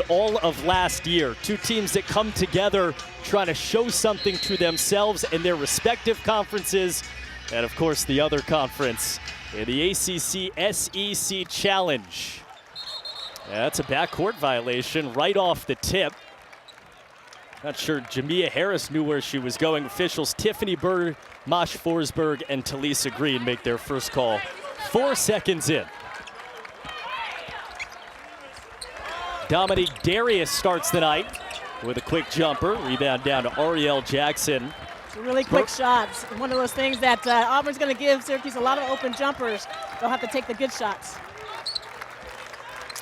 all of last year. Two teams that come together trying to show something to themselves and their respective conferences. And of course the other conference in the ACC SEC Challenge. Yeah, that's a backcourt violation right off the tip. Not sure Jamia Harris knew where she was going. Officials Tiffany Bird, Mosh Forsberg, and Talisa Green make their first call 4 seconds in. Dominique Darius starts the night with a quick jumper. Rebound down to Ariel Jackson. Really quick shots. One of those things that Auburn's going to give Syracuse a lot of open jumpers. They'll have to take the good shots.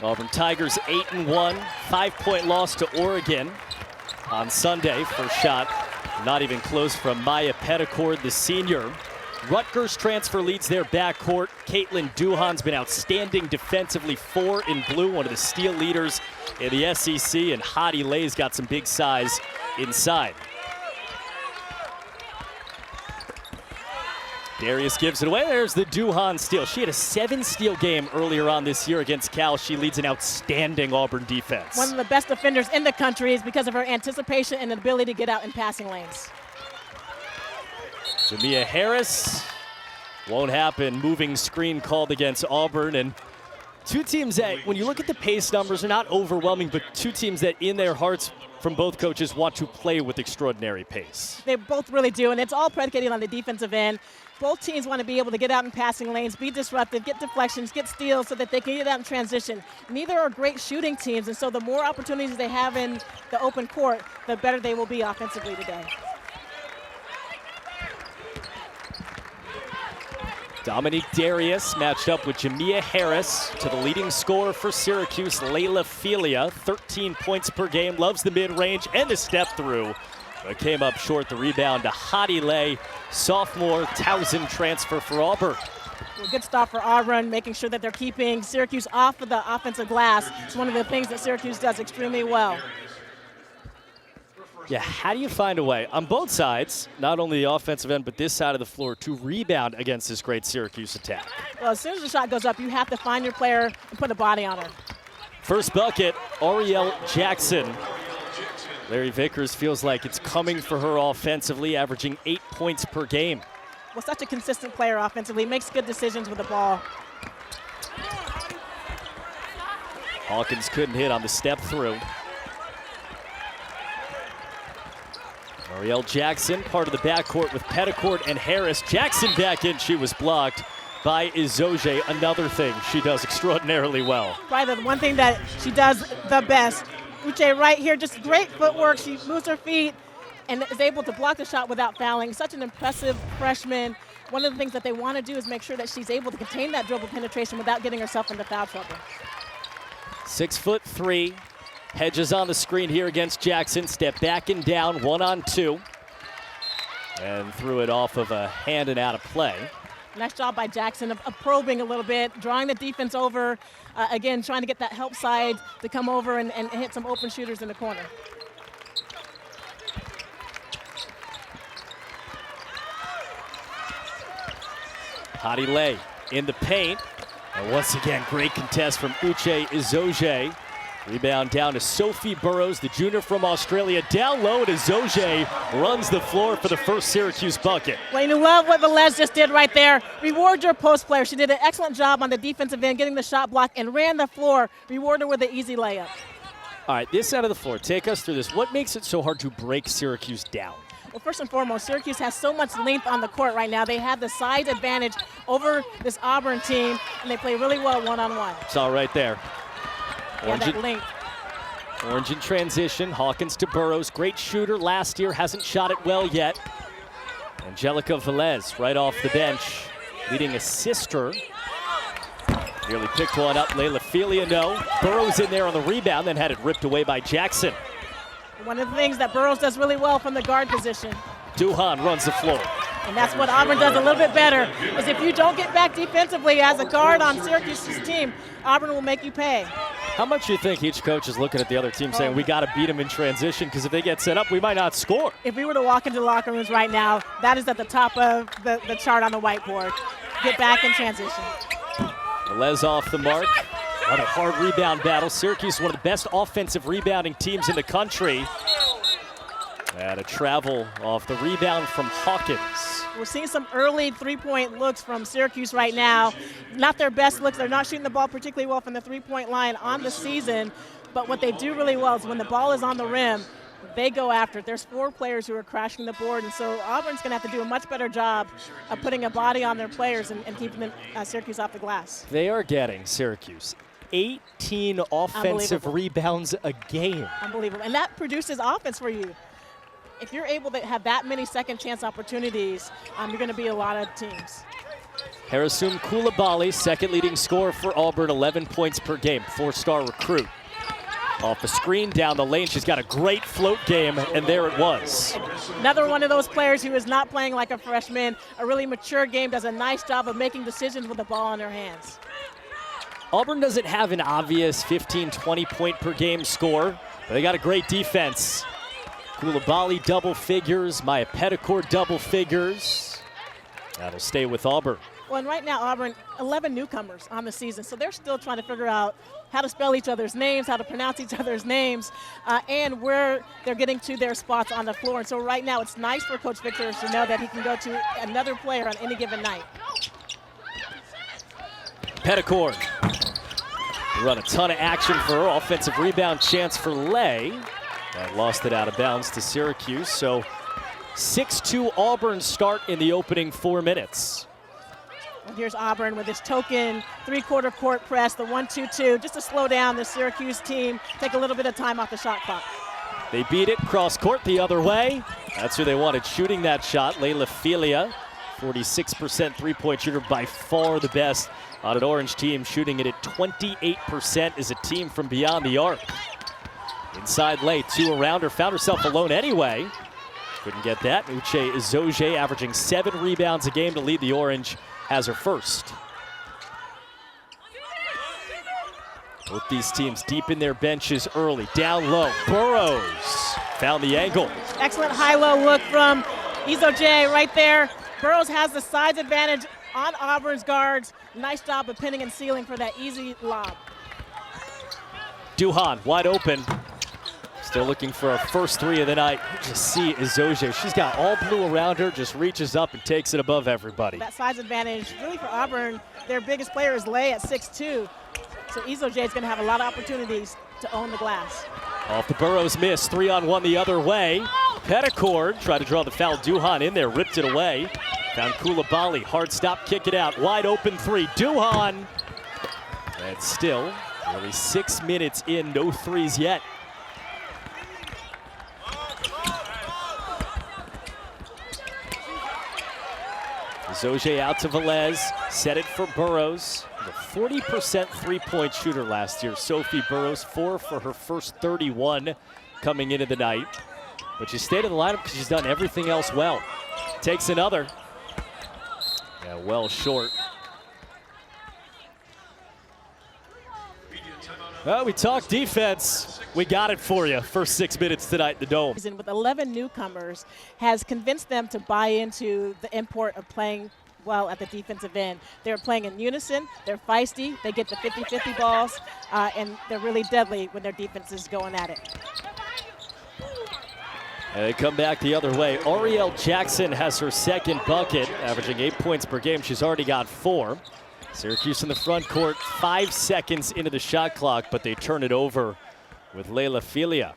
Auburn Tigers 8-1, 5-point loss to Oregon on Sunday. First shot not even close from Maya Petticord, the senior. Rutgers transfer leads their backcourt. Caitlin Duhan's been outstanding defensively, 4 in blue, one of the steal leaders in the SEC, and Hadi Lay's got some big size inside. Darius gives it away. There's the Duhan steal. She had a 7-steal game earlier on this year against Cal. She leads an outstanding Auburn defense. One of the best defenders in the country is because of her anticipation and ability to get out in passing lanes. Jamia Harris, won't happen. Moving screen called against Auburn. And two teams that, when you look at the pace numbers, are not overwhelming, but two teams that in their hearts from both coaches want to play with extraordinary pace. They both really do, and it's all predicated on the defensive end. Both teams want to be able to get out in passing lanes, be disruptive, get deflections, get steals so that they can get out in transition. Neither are great shooting teams, and so the more opportunities they have in the open court, the better they will be offensively today. Dominique Darius matched up with Jamia Harris to the leading scorer for Syracuse, Layla Felia. 13 points per game, loves the mid-range and the step through. But came up short. The rebound to Hadi Lay, sophomore Towson transfer for Auburn. Well, good stop for Auburn, making sure that they're keeping Syracuse off of the offensive glass. It's one of the things that Syracuse does extremely well. Yeah, how do you find a way on both sides, not only the offensive end, but this side of the floor, to rebound against this great Syracuse attack? Well, as soon as the shot goes up, you have to find your player and put a body on her. First bucket, Ariel Jackson. Larry Vickers feels like it's coming for her offensively, averaging 8 points per game. Well, such a consistent player offensively, makes good decisions with the ball. Hawkins couldn't hit on the step through. Ariel Jackson, part of the backcourt with Petticord and Harris. Jackson back in, she was blocked by Izoje. Another thing she does extraordinarily well. Probably the one thing that she does the best. Uche right here, just great footwork. She moves her feet and is able to block the shot without fouling. Such an impressive freshman. One of the things that they want to do is make sure that she's able to contain that dribble penetration without getting herself into foul trouble. 6'3". Hedges on the screen here against Jackson. Step back and down, 1-on-2. And threw it off of a hand and out of play. Nice job by Jackson of probing a little bit, drawing the defense over. Again, trying to get that help side to come over and hit some open shooters in the corner. Hadi Lay in the paint. And once again, great contest from Uche Izoje. Rebound down to Sophie Burrows, the junior from Australia. Down low, and Izoje runs the floor for the first Syracuse bucket. Well, you love what Velez just did right there. Reward your post player. She did an excellent job on the defensive end, getting the shot block, and ran the floor. Reward her with an easy layup. All right, this side of the floor, take us through this. What makes it so hard to break Syracuse down? Well, first and foremost, Syracuse has so much length on the court right now. They have the size advantage over this Auburn team, and they play really well one-on-one. It's all right there. Orange in transition, Hawkins to Burrows. Great shooter last year, hasn't shot it well yet. Angelica Velez right off the bench, leading a sister. Nearly picked one up, Layla Felia, no. Burrows in there on the rebound, then had it ripped away by Jackson. One of the things that Burrows does really well from the guard position. Duhan runs the floor. And that's what Auburn does a little bit better, is if you don't get back defensively as a guard on Syracuse's team, Auburn will make you pay. How much do you think each coach is looking at the other team saying, we got to beat them in transition, because if they get set up, we might not score? If we were to walk into the locker rooms right now, that is at the top of the chart on the whiteboard. Get back in transition. Velez off the mark. Another hard rebound battle. Syracuse, one of the best offensive rebounding teams in the country. And a travel off the rebound from Hawkins. We're seeing some early three-point looks from Syracuse right now. Not their best looks. They're not shooting the ball particularly well from the three-point line on the season. But what they do really well is when the ball is on the rim, they go after it. There's 4 players who are crashing the board, and so Auburn's going to have to do a much better job of putting a body on their players and keeping them, Syracuse off the glass. They are getting, Syracuse, 18 offensive rebounds a game. Unbelievable. And that produces offense for you. If you're able to have that many second chance opportunities, you're going to beat a lot of teams. Harrison Koulibaly, second leading scorer for Auburn, 11 points per game, 4-star recruit. Off the screen, down the lane, she's got a great float game, and there it was. Another one of those players who is not playing like a freshman, a really mature game, does a nice job of making decisions with the ball in their hands. Auburn doesn't have an obvious 15, 20 point per game score, but they got a great defense. Koulibaly double figures, Maya Petticourt double figures. That'll stay with Auburn. Well, and right now Auburn, 11 newcomers on the season, so they're still trying to figure out how to spell each other's names, how to pronounce each other's names, and where they're getting to their spots on the floor. And so right now it's nice for Coach Victor to know that he can go to another player on any given night. Petticourt. Run a ton of action for her. Offensive rebound chance for Lay. That lost it out of bounds to Syracuse. So 6-2 Auburn start in the opening 4 minutes. Well, here's Auburn with this token three-quarter court press, the 1-2-2, just to slow down the Syracuse team, take a little bit of time off the shot clock. They beat it cross court the other way. That's who they wanted shooting that shot. Layla Filia, 46% three-point shooter, by far the best on an Orange team, shooting it at 28% as a team from beyond the arc. Inside Lay, 2 around her, found herself alone anyway. Couldn't get that. Uche Izoje averaging 7 rebounds a game to lead the Orange, has her first. Both these teams deep in their benches early. Down low, Burrows found the angle. Excellent high-low look from Izoje right there. Burrows has the size advantage on Auburn's guards. Nice job of pinning and sealing for that easy lob. Duhan wide open. Still looking for a first 3 of the night. Just see Izoje. She's got all blue around her, just reaches up and takes it above everybody. That size advantage, really for Auburn, their biggest player is Lay at 6'2". So Izoje is going to have a lot of opportunities to own the glass. Off the Burrows miss, 3-on-1 the other way. Petticourt tried to draw the foul. Duhan in there, ripped it away. Found Koulibaly, hard stop, kick it out. Wide open 3, Duhan. And still, nearly 6 minutes in, no threes yet. Izoje out to Velez, set it for Burrows. A 40% three-point shooter last year. Sophie Burrows, 4 for her first 31 coming into the night. But she stayed in the lineup because she's done everything else well. Takes another. Yeah, well short. Well, we talk defense. We got it for you. First 6 minutes tonight in the Dome. With 11 newcomers, has convinced them to buy into the import of playing well at the defensive end. They're playing in unison. They're feisty. They get the 50-50 balls, and they're really deadly when their defense is going at it. And they come back the other way. Ariel Jackson has her second bucket, averaging 8 points per game. She's already got 4. Syracuse in the front court, 5 seconds into the shot clock, but they turn it over with Layla Filia.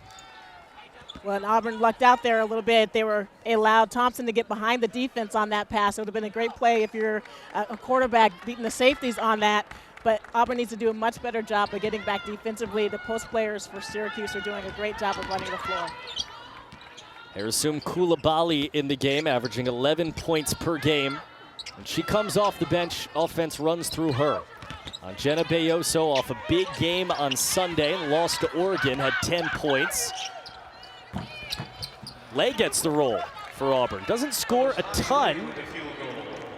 Well, and Auburn lucked out there a little bit. They allowed Thompson to get behind the defense on that pass. It would have been a great play if you're a quarterback beating the safeties on that. But Auburn needs to do a much better job of getting back defensively. The post players for Syracuse are doing a great job of running the floor. Harrison Koulibaly in the game, averaging 11 points per game. And she comes off the bench, offense runs through her. Jenna Bayoso off a big game on Sunday, lost to Oregon, had 10 points. Lay gets the roll for Auburn. Doesn't score a ton,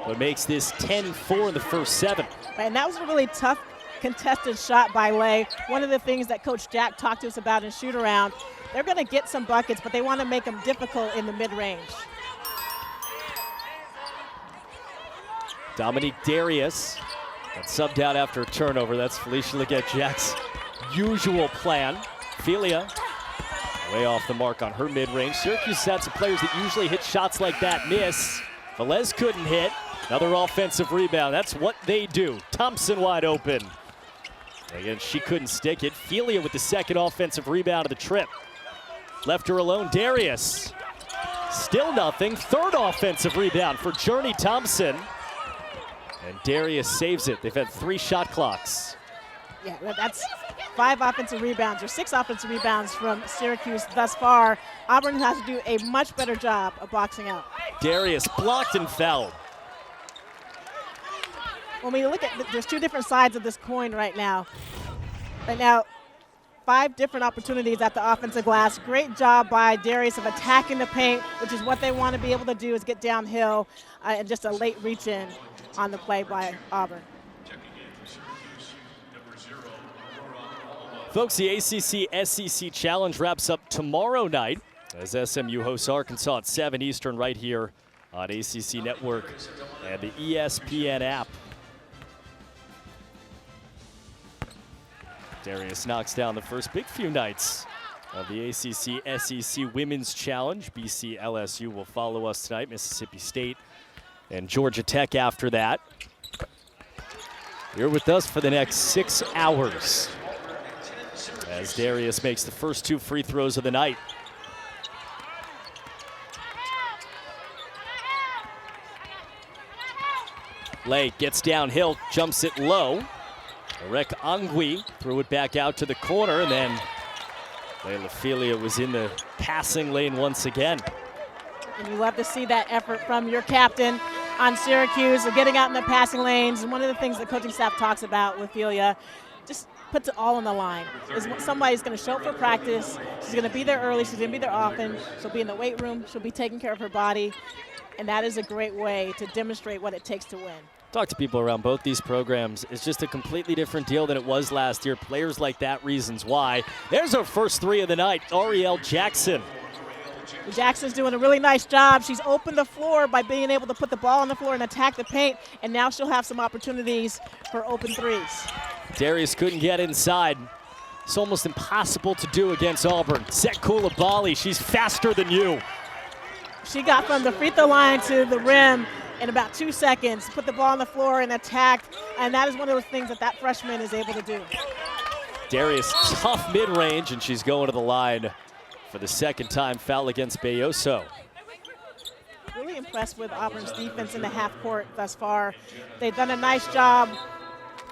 but makes this 10-4 in the first 7. And that was a really tough contested shot by Lay. One of the things that Coach Jack talked to us about in shoot-around, they're going to get some buckets, but they want to make them difficult in the mid-range. Dominique Darius And subbed out after a turnover. That's Felicia Leggett-Jack's usual plan. Ophelia way off the mark on her mid-range. Syracuse had some players that usually hit shots like that miss. Velez couldn't hit. Another offensive rebound. That's what they do. Thompson wide open. Again, she couldn't stick it. Ophelia with the second offensive rebound of the trip. Left her alone. Darius. Still nothing. Third offensive rebound for Journey Thompson. And Darius saves it. They've had 3 shot clocks. Yeah, that's 5 offensive rebounds or 6 offensive rebounds from Syracuse thus far. Auburn has to do a much better job of boxing out. Darius blocked and fouled. When we look at, there's 2 different sides of this coin right now. Right now, 5 different opportunities at the offensive glass. Great job by Darius of attacking the paint, which is what they want to be able to do, is get downhill, and just a late reach in on the play by Auburn. Folks, the ACC SEC Challenge wraps up tomorrow night as SMU hosts Arkansas at 7 Eastern right here on ACC Network and the ESPN app. Darius knocks down the first big few nights of the ACC SEC Women's Challenge. BC LSU will follow us tonight, Mississippi State and Georgia Tech after that. You're with us for the next 6 hours as Darius makes the first 2 free throws of the night. Lay gets downhill, jumps it low. Rek Angui threw it back out to the corner, and then Layla Ophelia was in the passing lane once again. And you love to see that effort from your captain on Syracuse of getting out in the passing lanes. And one of the things the coaching staff talks about with Ophelia, just puts it all on the line. Is somebody's going to show up for practice. She's going to be there early. She's going to be there often. She'll be in the weight room. She'll be taking care of her body. And that is a great way to demonstrate what it takes to win. Talk to people around both these programs. It's just a completely different deal than it was last year. Players like that, reasons why. There's our first 3 of the night, Ariel Jackson. Jackson's doing a really nice job. She's opened the floor by being able to put the ball on the floor and attack the paint, and now she'll have some opportunities for open threes. Darius couldn't get inside. It's almost impossible to do against Auburn. Zek Coulibaly, she's faster than you. She got from the free throw line to the rim in about 2 seconds, put the ball on the floor and attacked, and that is one of those things that that freshman is able to do. Darius, tough mid-range, and she's going to the line for the second time, foul against Belloso. Really impressed with Auburn's defense in the half court thus far. They've done a nice job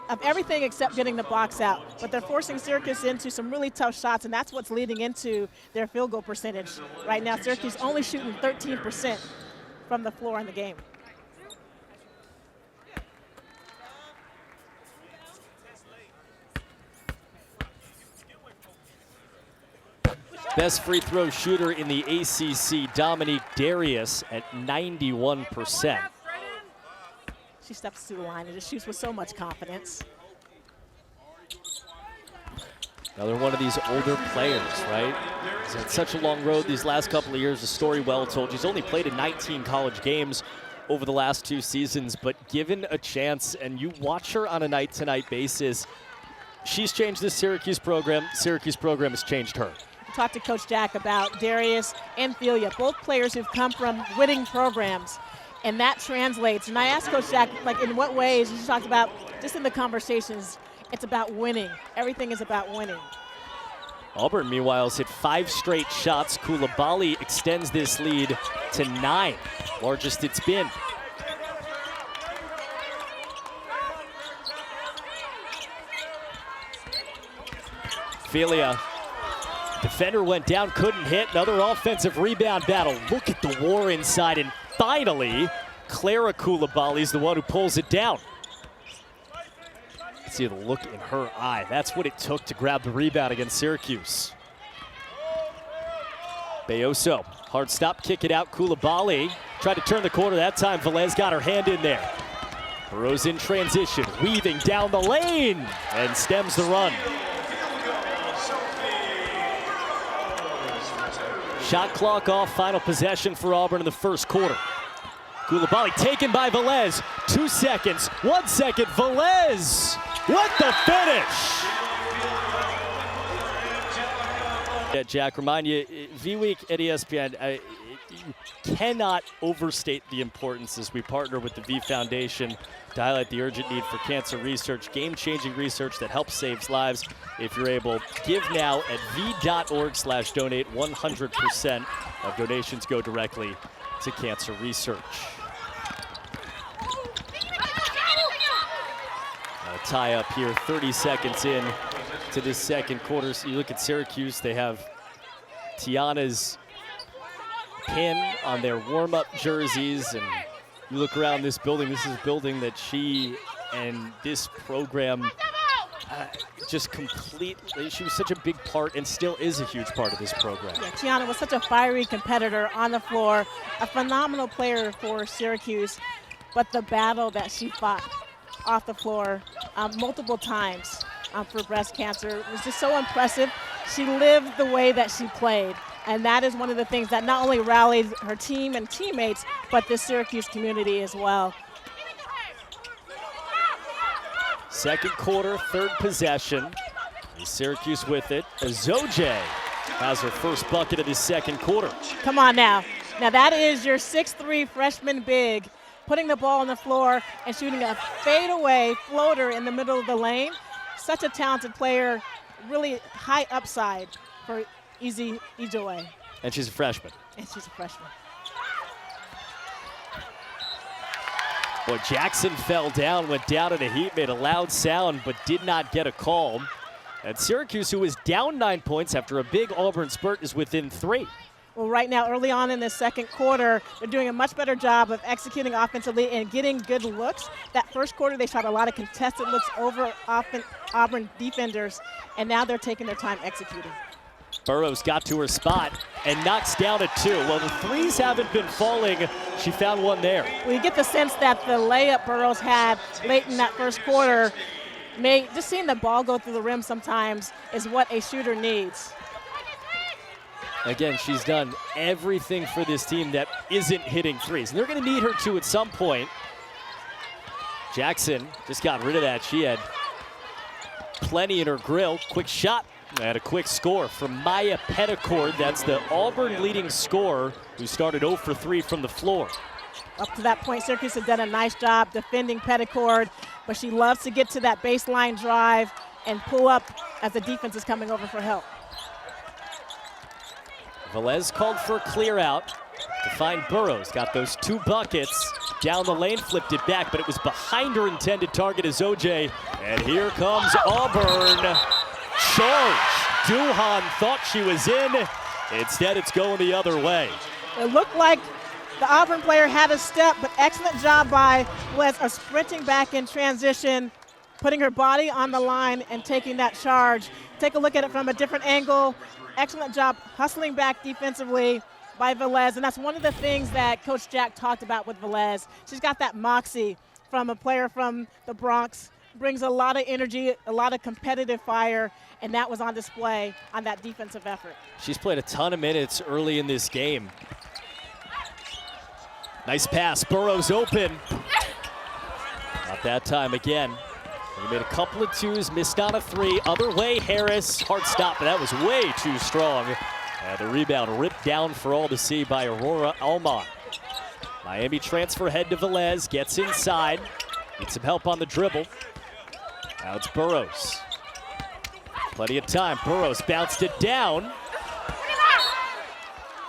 of everything except getting the blocks out, but they're forcing Syracuse into some really tough shots, and that's what's leading into their field goal percentage. Right now, Syracuse only shooting 13% from the floor in the game. Best free throw shooter in the ACC, Dominique Darius at 91%. She steps to the line and just shoots with so much confidence. Another one of these older players, right? He's had such a long road these last couple of years, a story well told. She's only played in 19 college games over the last 2 seasons, but given a chance, and you watch her on a night-to-night basis, she's changed this Syracuse program. Syracuse program has changed her. Talked to Coach Jack about Darius and Ophelia, both players who've come from winning programs, and that translates. And I asked Coach Jack, like, in what ways? She talked about, just in the conversations, it's about winning. Everything is about winning. Auburn, meanwhile, has hit 5 straight shots. Coulibaly extends this lead to 9, largest it's been. Ophelia. Defender went down, couldn't hit. Another offensive rebound battle. Look at the war inside, and finally, Clara Coulibaly is the one who pulls it down. See the look in her eye. That's what it took to grab the rebound against Syracuse. Belloso, hard stop, kick it out. Coulibaly tried to turn the corner. That time, Velez got her hand in there. Burrows in transition, weaving down the lane, and stems the run. Shot clock off, final possession for Auburn in the first quarter. Coulibaly taken by Velez. 2 seconds, 1 second. Velez with the finish. Yeah, Jack, remind you, V-Week at ESPN, you cannot overstate the importance as we partner with the V Foundation to highlight the urgent need for cancer research, game-changing research that helps save lives. If you're able, give now at v.org/donate. 100% of donations go directly to cancer research. A tie up here, 30 seconds in to this second quarter. So you look at Syracuse, they have Tiana's pin on their warm-up jerseys, and you look around this building, this is a building that she and this program just completely, she was such a big part and still is a huge part of this program. Yeah, Tiana was such a fiery competitor on the floor, a phenomenal player for Syracuse, but the battle that she fought off the floor multiple times for breast cancer was just so impressive. She lived the way that she played, and that is one of the things that not only rallied her team and teammates, but the Syracuse community as well. Second quarter, third possession. Syracuse with it. Izoje has her first bucket of the second quarter. Come on now. Now that is your 6'3" freshman big putting the ball on the floor and shooting a fadeaway floater in the middle of the lane. Such a talented player, really high upside for Uche Izoje. And she's a freshman. And she's a freshman. Boy, Jackson fell down, went down in a heap, made a loud sound, but did not get a call. And Syracuse, who is down 9 points after a big Auburn spurt, is within 3. Well, right now, early on in the second quarter, they're doing a much better job of executing offensively and getting good looks. That first quarter, they shot a lot of contested looks over Auburn defenders, and now they're taking their time executing. Burroughs got to her spot and knocks down a 2. Well, the threes haven't been falling. She found one there. Well, you get the sense that the layup Burroughs had late in that first quarter, just seeing the ball go through the rim sometimes is what a shooter needs. Again, she's done everything for this team that isn't hitting threes. And they're going to need her to at some point. Jackson just got rid of that. She had plenty in her grill. Quick shot and a quick score from Maya Petticord. That's the Auburn leading scorer who started 0 for 3 from the floor. Up to that point, Syracuse has done a nice job defending Petticord, but she loves to get to that baseline drive and pull up as the defense is coming over for help. Velez called for a clear out to find Burroughs. Got those 2 buckets. Down the lane, flipped it back, but it was behind her intended target, Izoje. And here comes Auburn. Charge. Duhan thought she was in. Instead, it's going the other way. It looked like the Auburn player had a step, but excellent job by Velez, sprinting back in transition, putting her body on the line and taking that charge. Take a look at it from a different angle. Excellent job hustling back defensively by Velez, and that's one of the things that Coach Jack talked about with Velez. She's got that moxie from a player from the Bronx, brings a lot of energy, a lot of competitive fire, and that was on display on that defensive effort. She's played a ton of minutes early in this game. Nice pass, Burroughs open. Not that time again. He made a couple of 2s, missed on a 3. Other way, Harris. Hard stop, but that was way too strong. And the rebound ripped down for all to see by Aurora Almont. Miami transfer head to Velez, gets inside. Needs some help on the dribble. Now it's Burroughs. Plenty of time. Burroughs bounced it down.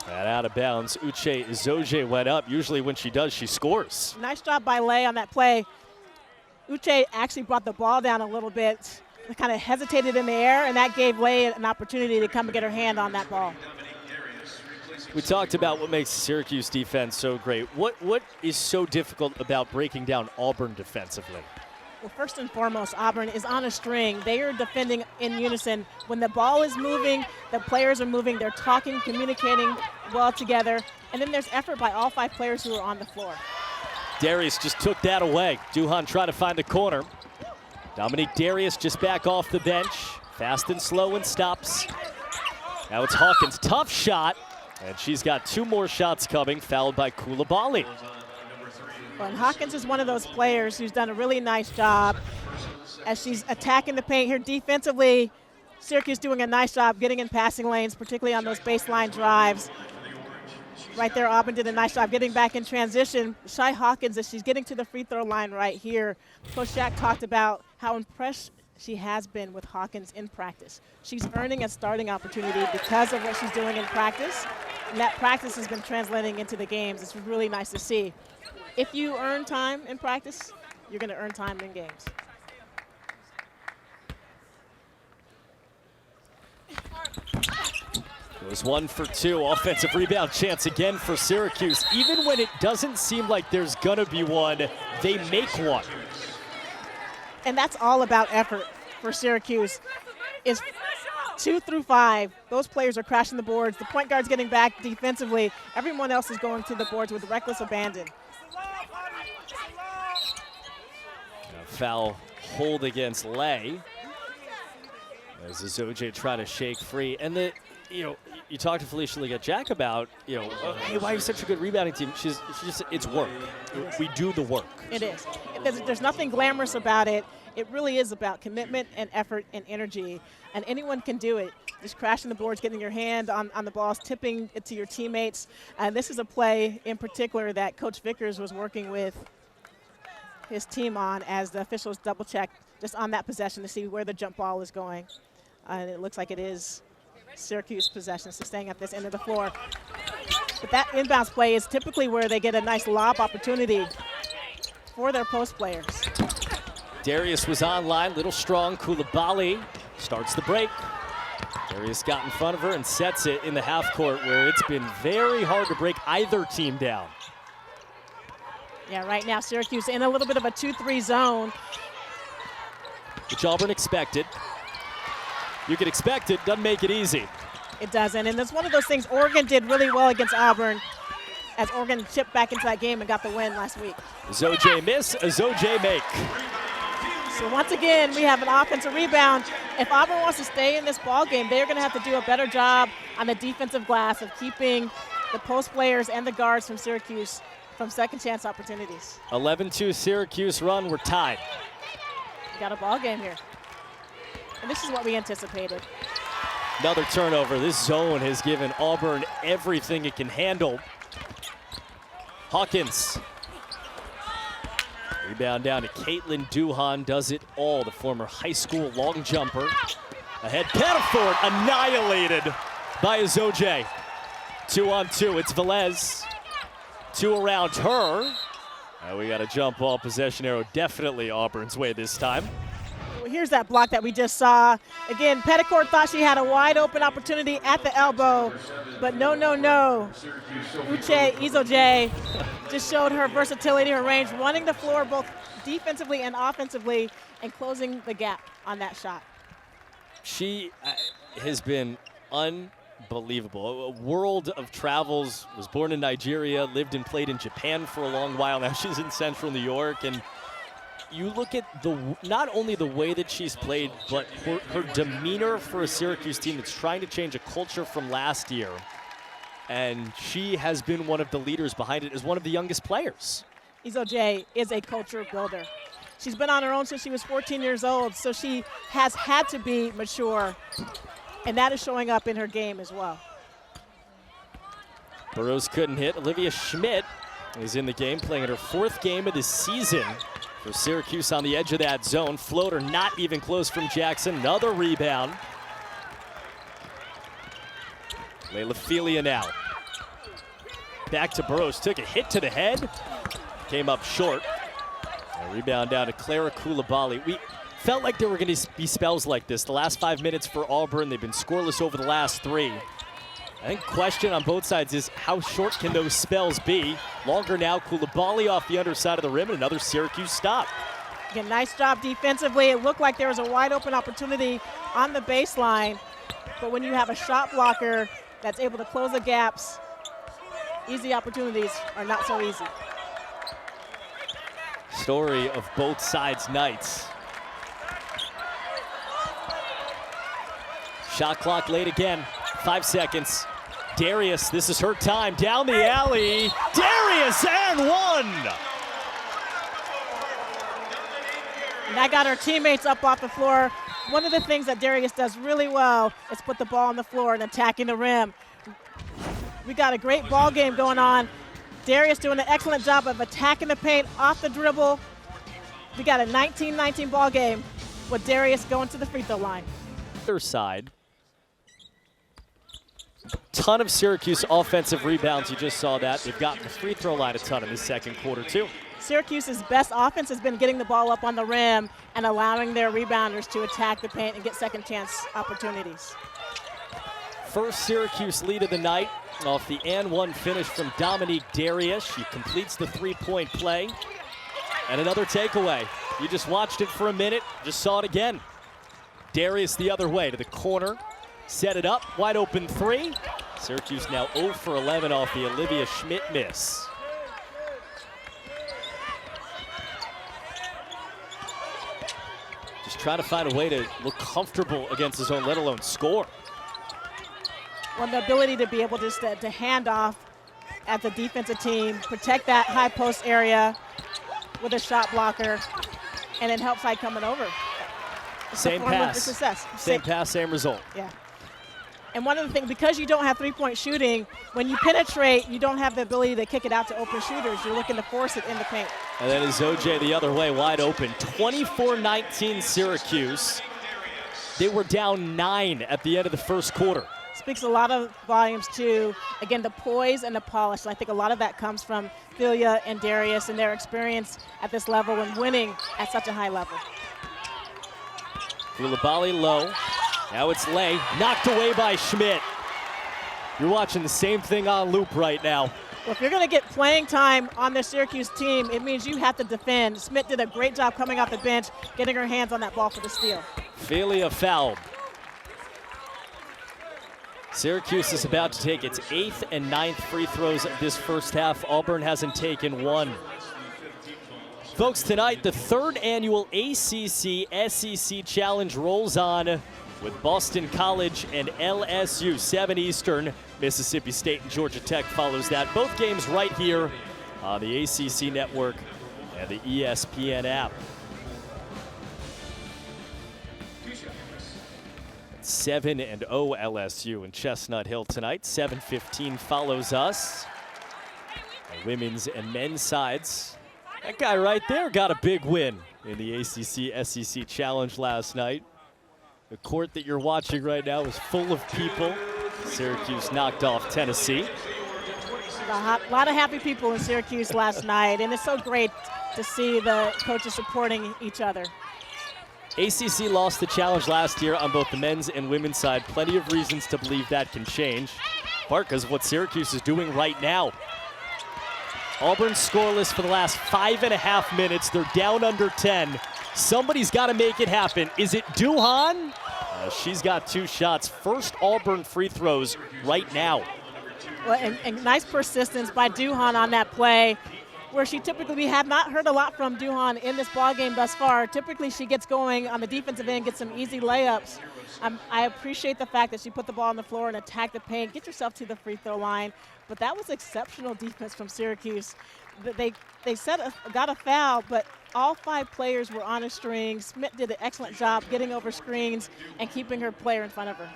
And out of bounds. Uche Izoje went up. Usually when she does, she scores. Nice job by Lay on that play. Uche actually brought the ball down a little bit, kind of hesitated in the air, and that gave Lay an opportunity to come and get her hand on that ball. We talked about what makes Syracuse defense so great. What is so difficult about breaking down Auburn defensively? Well, first and foremost, Auburn is on a string. They are defending in unison. When the ball is moving, the players are moving, they're talking, communicating well together, and then there's effort by all 5 players who are on the floor. Darius just took that away. Duhan trying to find the corner. Dominique Darius just back off the bench. Fast and slow and stops. Now it's Hawkins. Tough shot. And she's got 2 more shots coming, fouled by Coulibaly. And Hawkins is one of those players who's done a really nice job as she's attacking the paint here defensively. Syracuse doing a nice job getting in passing lanes, particularly on those baseline drives. Right there, Auburn did a nice job getting back in transition. Shy Hawkins, as she's getting to the free throw line right here, Coach Shack talked about how impressed she has been with Hawkins in practice. She's earning a starting opportunity because of what she's doing in practice, and that practice has been translating into the games. It's really nice to see. If you earn time in practice, you're going to earn time in games. It was 1 for 2. Offensive rebound chance again for Syracuse. Even when it doesn't seem like there's going to be one, they make one. And that's all about effort for Syracuse. Is 2 through 5, those players are crashing the boards. The point guard's getting back defensively. Everyone else is going to the boards with reckless abandon. A foul hold against Lay. As Izoje trying to shake free. And you talked to Felicia Liggett-Jack about, hey, why are you such a good rebounding team? She just, it's work. We do the work. It is. There's nothing glamorous about it. It really is about commitment and effort and energy. And anyone can do it. Just crashing the boards, getting your hand on the balls, tipping it to your teammates. And this is a play in particular that Coach Vickers was working with his team on as the officials double-check just on that possession to see where the jump ball is going. And it looks like it is Syracuse possession, so staying at this end of the floor. But that inbounds play is typically where they get a nice lob opportunity for their post players. Darius was online, little strong. Coulibaly starts the break. Darius got in front of her and sets it in the half court where it's been very hard to break either team down. Yeah, right now Syracuse in a little bit of a 2-3 zone. Which Auburn expected. You can expect it, doesn't make it easy. It doesn't, and it's one of those things Oregon did really well against Auburn as Oregon chipped back into that game and got the win last week. Izoje miss, Izoje make. So once again, we have an offensive rebound. If Auburn wants to stay in this ball game, they're going to have to do a better job on the defensive glass of keeping the post players and the guards from Syracuse from second chance opportunities. 11-2 Syracuse run, we're tied. We got a ball game here. And this is what we anticipated. Another turnover. This zone has given Auburn everything it can handle. Hawkins. Rebound down to Caitlin Duhan, does it all. The former high school long jumper. Ahead, can't afford, annihilated by Izoje. 2-on-2, it's Velez. 2 around her. Now we got a jump ball possession arrow, definitely Auburn's way this time. Here's that block that we just saw. Again, Petticourt thought she had a wide open opportunity at the elbow, but no. Uche Izoje just showed her versatility, her range, running the floor both defensively and offensively and closing the gap on that shot. She has been unbelievable. A world of travels, was born in Nigeria, lived and played in Japan for a long while. Now she's in Central New York, and you look at not only the way that she's played, but her demeanor for a Syracuse team that's trying to change a culture from last year. And she has been one of the leaders behind it as one of the youngest players. Izoje is a culture builder. She's been on her own since she was 14 years old, so she has had to be mature, and that is showing up in her game as well. Burroughs couldn't hit. Olivia Schmidt is in the game, playing in her 4th game of the season for Syracuse on the edge of that zone. Floater not even close from Jackson. Another rebound. Layla Felia now. Back to Burroughs, took a hit to the head. Came up short. A rebound down to Clara Coulibaly. We felt like there were going to be spells like this. The last 5 minutes for Auburn, they've been scoreless over the last 3. I think question on both sides is how short can those spells be? Longer now, Coulibaly off the underside of the rim, and another Syracuse stop. Again, nice job defensively. It looked like there was a wide open opportunity on the baseline, but when you have a shot blocker that's able to close the gaps, easy opportunities are not so easy. Story of both sides' nights. Shot clock late again, 5 seconds. Darius, this is her time, down the alley. Darius and 1! And that got her teammates up off the floor. One of the things that Darius does really well is put the ball on the floor and attacking the rim. We got a great ball game going on. Darius doing an excellent job of attacking the paint off the dribble. We got a 19-19 ball game with Darius going to the free throw line. Other side. Ton of Syracuse offensive rebounds. You just saw that. They've gotten the free throw line a ton in the second quarter, too. Syracuse's best offense has been getting the ball up on the rim and allowing their rebounders to attack the paint and get second chance opportunities. First Syracuse lead of the night off the and one finish from Dominique Darius. She completes the three-point play. And another takeaway. You just watched it for a minute, just saw it again. Darius the other way to the corner. Set it up, wide open three. Syracuse now 0 for 11 off the Olivia Schmidt miss. Just trying to find a way to look comfortable against his own, let alone score. Well, the ability to be able to hand off at the defensive team, protect that high post area with a shot blocker, and then help side coming over. Same pass. Same pass, same result. Yeah. And one of the things, because you don't have three-point shooting, when you penetrate, you don't have the ability to kick it out to open shooters. You're looking to force it in the paint. And then Izoje the other way, wide open. 24-19 Syracuse. They were down 9 at the end of the first quarter. Speaks a lot of volumes to, again, the poise and the polish. And I think a lot of that comes from Philia and Darius and their experience at this level and winning at such a high level. Koulibaly low. Now it's Lay, knocked away by Schmidt. You're watching the same thing on loop right now. Well, if you're going to get playing time on the Syracuse team, it means you have to defend. Schmidt did a great job coming off the bench, getting her hands on that ball for the steal. Philia fouled. Syracuse is about to take its 8th and 9th free throws of this first half. Auburn hasn't taken one. Folks, tonight the 3rd annual ACC SEC Challenge rolls on with Boston College and LSU. 7 Eastern, Mississippi State and Georgia Tech follows that. Both games right here on the ACC network and the ESPN app. 7-0 LSU in Chestnut Hill tonight. 7:15 follows us. The women's and men's sides. That guy right there got a big win in the ACC SEC Challenge last night. The court that you're watching right now is full of people. Syracuse knocked off Tennessee. A lot of happy people in Syracuse last night, and it's so great to see the coaches supporting each other. ACC lost the challenge last year on both the men's and women's side. Plenty of reasons to believe that can change. Part because of what Syracuse is doing right now. Auburn scoreless for the last 5.5 minutes. They're down under 10. Somebody's got to make it happen. Is it Duhan? She's got 2 shots. First Auburn free throws right now. Well, and nice persistence by Duhan on that play, where she typically, we have not heard a lot from Duhan in this ballgame thus far. Typically she gets going on the defensive end, gets some easy layups. I appreciate the fact that she put the ball on the floor and attacked the paint, get yourself to the free throw line. But that was exceptional defense from Syracuse. They got a foul, but all 5 players were on a string. Smith did an excellent job getting over screens and keeping her player in front of her.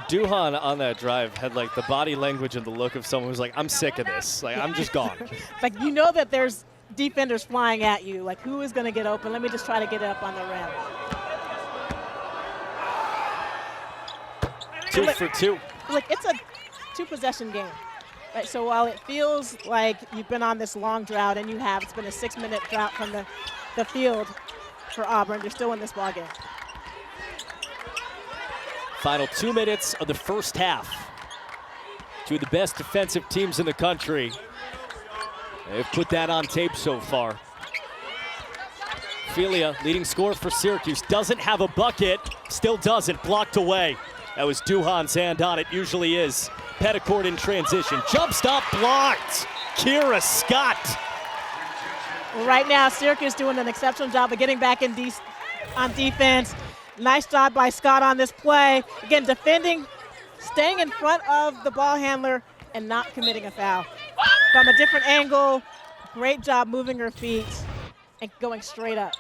Duhan on that drive had like the body language and the look of someone who's like, I'm sick of this. Like, I'm just gone. Like, you know that there's defenders flying at you. Like, who is going to get open? Let me just try to get it up on the rim. 2 for 2. Like, it's a 2-possession game. Right, so while it feels like you've been on this long drought, and you have, it's been a 6-minute drought from the field for Auburn, you're still in this ballgame. Final 2 minutes of the first half. 2 of the best defensive teams in the country. They've put that on tape so far. Philia, leading scorer for Syracuse, doesn't have a bucket, still doesn't, blocked away. That was Duhan's hand on it, usually is. Petticourt in transition, jump stop blocked. Kira Scott. Well, right now, Syracuse doing an exceptional job of getting back on defense. Nice job by Scott on this play. Again, defending, staying in front of the ball handler, and not committing a foul. From a different angle, Great job moving her feet and going straight up.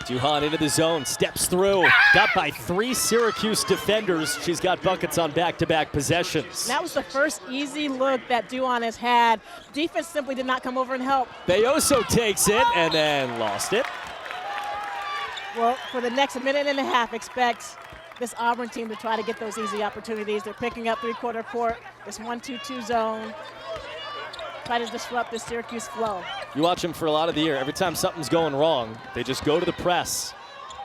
Duhan into the zone, steps through, got by 3 Syracuse defenders. She's got buckets on back-to-back possessions. That was the first easy look that Duhan has had. Defense simply did not come over and help. Belloso takes it and then lost it. Well, for the next minute and a half, expect this Auburn team to try to get those easy opportunities. They're picking up three-quarter court, this 1-2-2 zone. Try to disrupt the Syracuse flow. You watch them for a lot of the year. Every time something's going wrong, they just go to the press.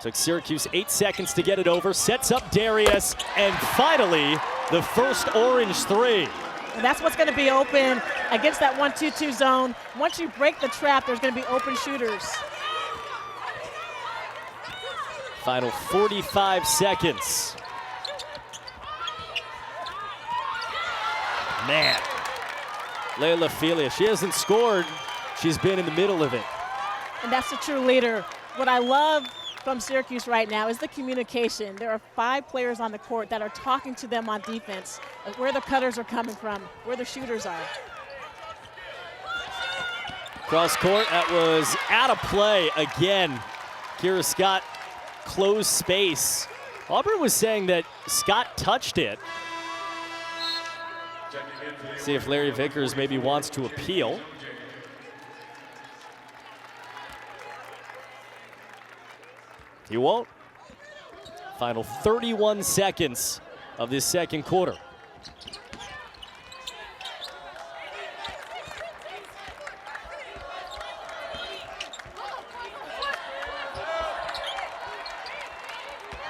Took Syracuse 8 seconds to get it over. Sets up Darius, and finally, the first Orange 3. And that's what's going to be open against that 1-2-2 zone. Once you break the trap, there's going to be open shooters. Final 45 seconds. Man. Layla Felia, she hasn't scored. She's been in the middle of it. And that's a true leader. What I love from Syracuse right now is the communication. There are 5 players on the court that are talking to them on defense, where the cutters are coming from, where the shooters are. Cross court, that was out of play again. Kira Scott closed space. Auburn was saying that Scott touched it. See if Larry Vickers maybe wants to appeal. He won't. Final 31 seconds of this second quarter.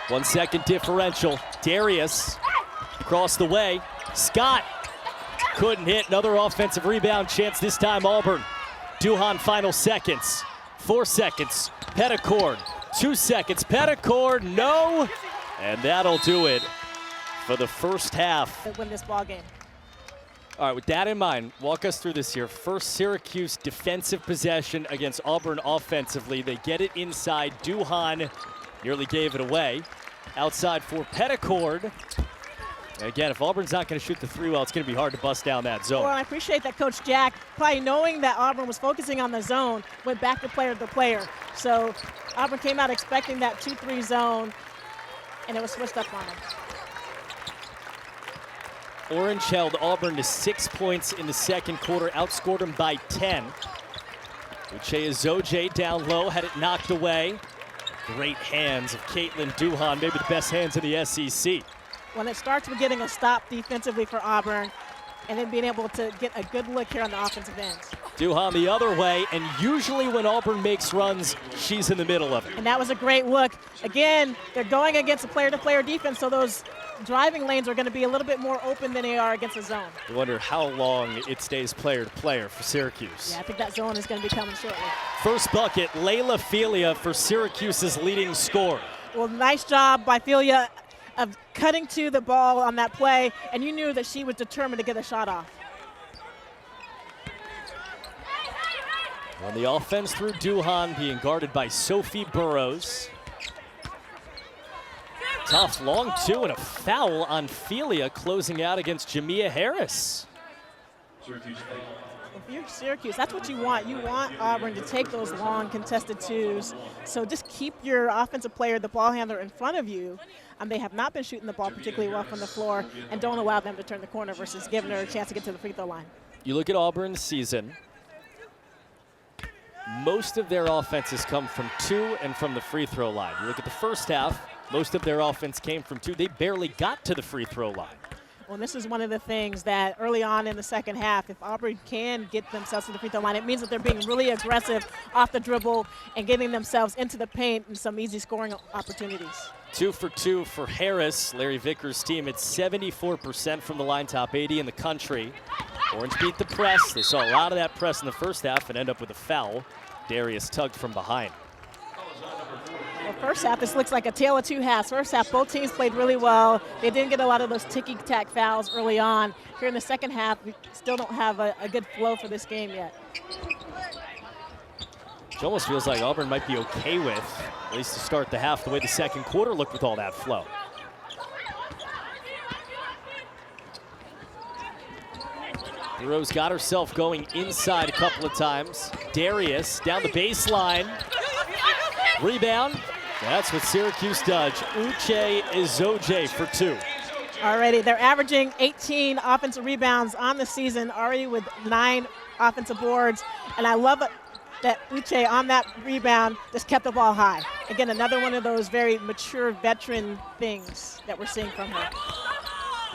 One second differential. Darius across the way. Scott couldn't hit. Another offensive rebound chance, this time Auburn. Duhan final seconds. 4 seconds. Petticord. 2 seconds. Petticord, no. And that'll do it for the first half. To win this ball game. All right, with that in mind, walk us through this here. First Syracuse defensive possession against Auburn offensively. They get it inside. Duhan nearly gave it away. Outside for Petticord. Again, if Auburn's not going to shoot the 3 well, it's going to be hard to bust down that zone. Well, I appreciate that Coach Jack, probably knowing that Auburn was focusing on the zone, went back to player to player. So Auburn came out expecting that 2-3 zone, and it was switched up on them. Orange held Auburn to 6 points in the second quarter, outscored them by 10. Uche Izoje down low, had it knocked away. Great hands of Caitlin Duhan, maybe the best hands in the SEC. When it starts with getting a stop defensively for Auburn and then being able to get a good look here on the offensive end. Duhan the other way, and usually when Auburn makes runs, she's in the middle of it. And that was a great look. Again, they're going against a player-to-player defense, so those driving lanes are going to be a little bit more open than they are against the zone. I wonder how long it stays player-to-player for Syracuse. Yeah, I think that zone is going to be coming shortly. First bucket, Layla Felia for Syracuse's leading scorer. Well, nice job by Felia of cutting to the ball on that play, and you knew that she was determined to get a shot off. On the offense through Duhan, being guarded by Sophie Burrows. Tough long 2 and a foul on Felia, closing out against Jamia Harris. If you're Syracuse, that's what you want. You want Auburn to take those long contested 2s. So just keep your offensive player, the ball handler, in front of you. They have not been shooting the ball particularly well from the floor, and don't allow them to turn the corner versus giving her a chance to get to the free throw line. You look at Auburn's season, most of their offenses come from 2 and from the free throw line. You look at the first half, most of their offense came from 2. They barely got to the free throw line. Well, this is one of the things that early on in the second half, if Auburn can get themselves to the free throw line, it means that they're being really aggressive off the dribble and getting themselves into the paint and some easy scoring opportunities. 2 for 2 for Harris. Larry Vickers' team at 74% from the line, top 80 in the country. Orange beat the press. They saw a lot of that press in the first half and end up with a foul. Darius tugged from behind. Well, first half, this looks like a tale of 2 halves. First half, both teams played really well. They didn't get a lot of those ticky-tack fouls early on. Here in the second half, we still don't have a good flow for this game yet. It almost feels like Auburn might be okay with, at least to start the half, the way the second quarter looked with all that flow. Rose got herself going inside a couple of times. Darius down the baseline. Rebound. That's what Syracuse does. Uche Izoje for 2. Already, they're averaging 18 offensive rebounds on the season, already with 9 offensive boards. And I love it that Uche on that rebound just kept the ball high. Again, another one of those very mature veteran things that we're seeing from her.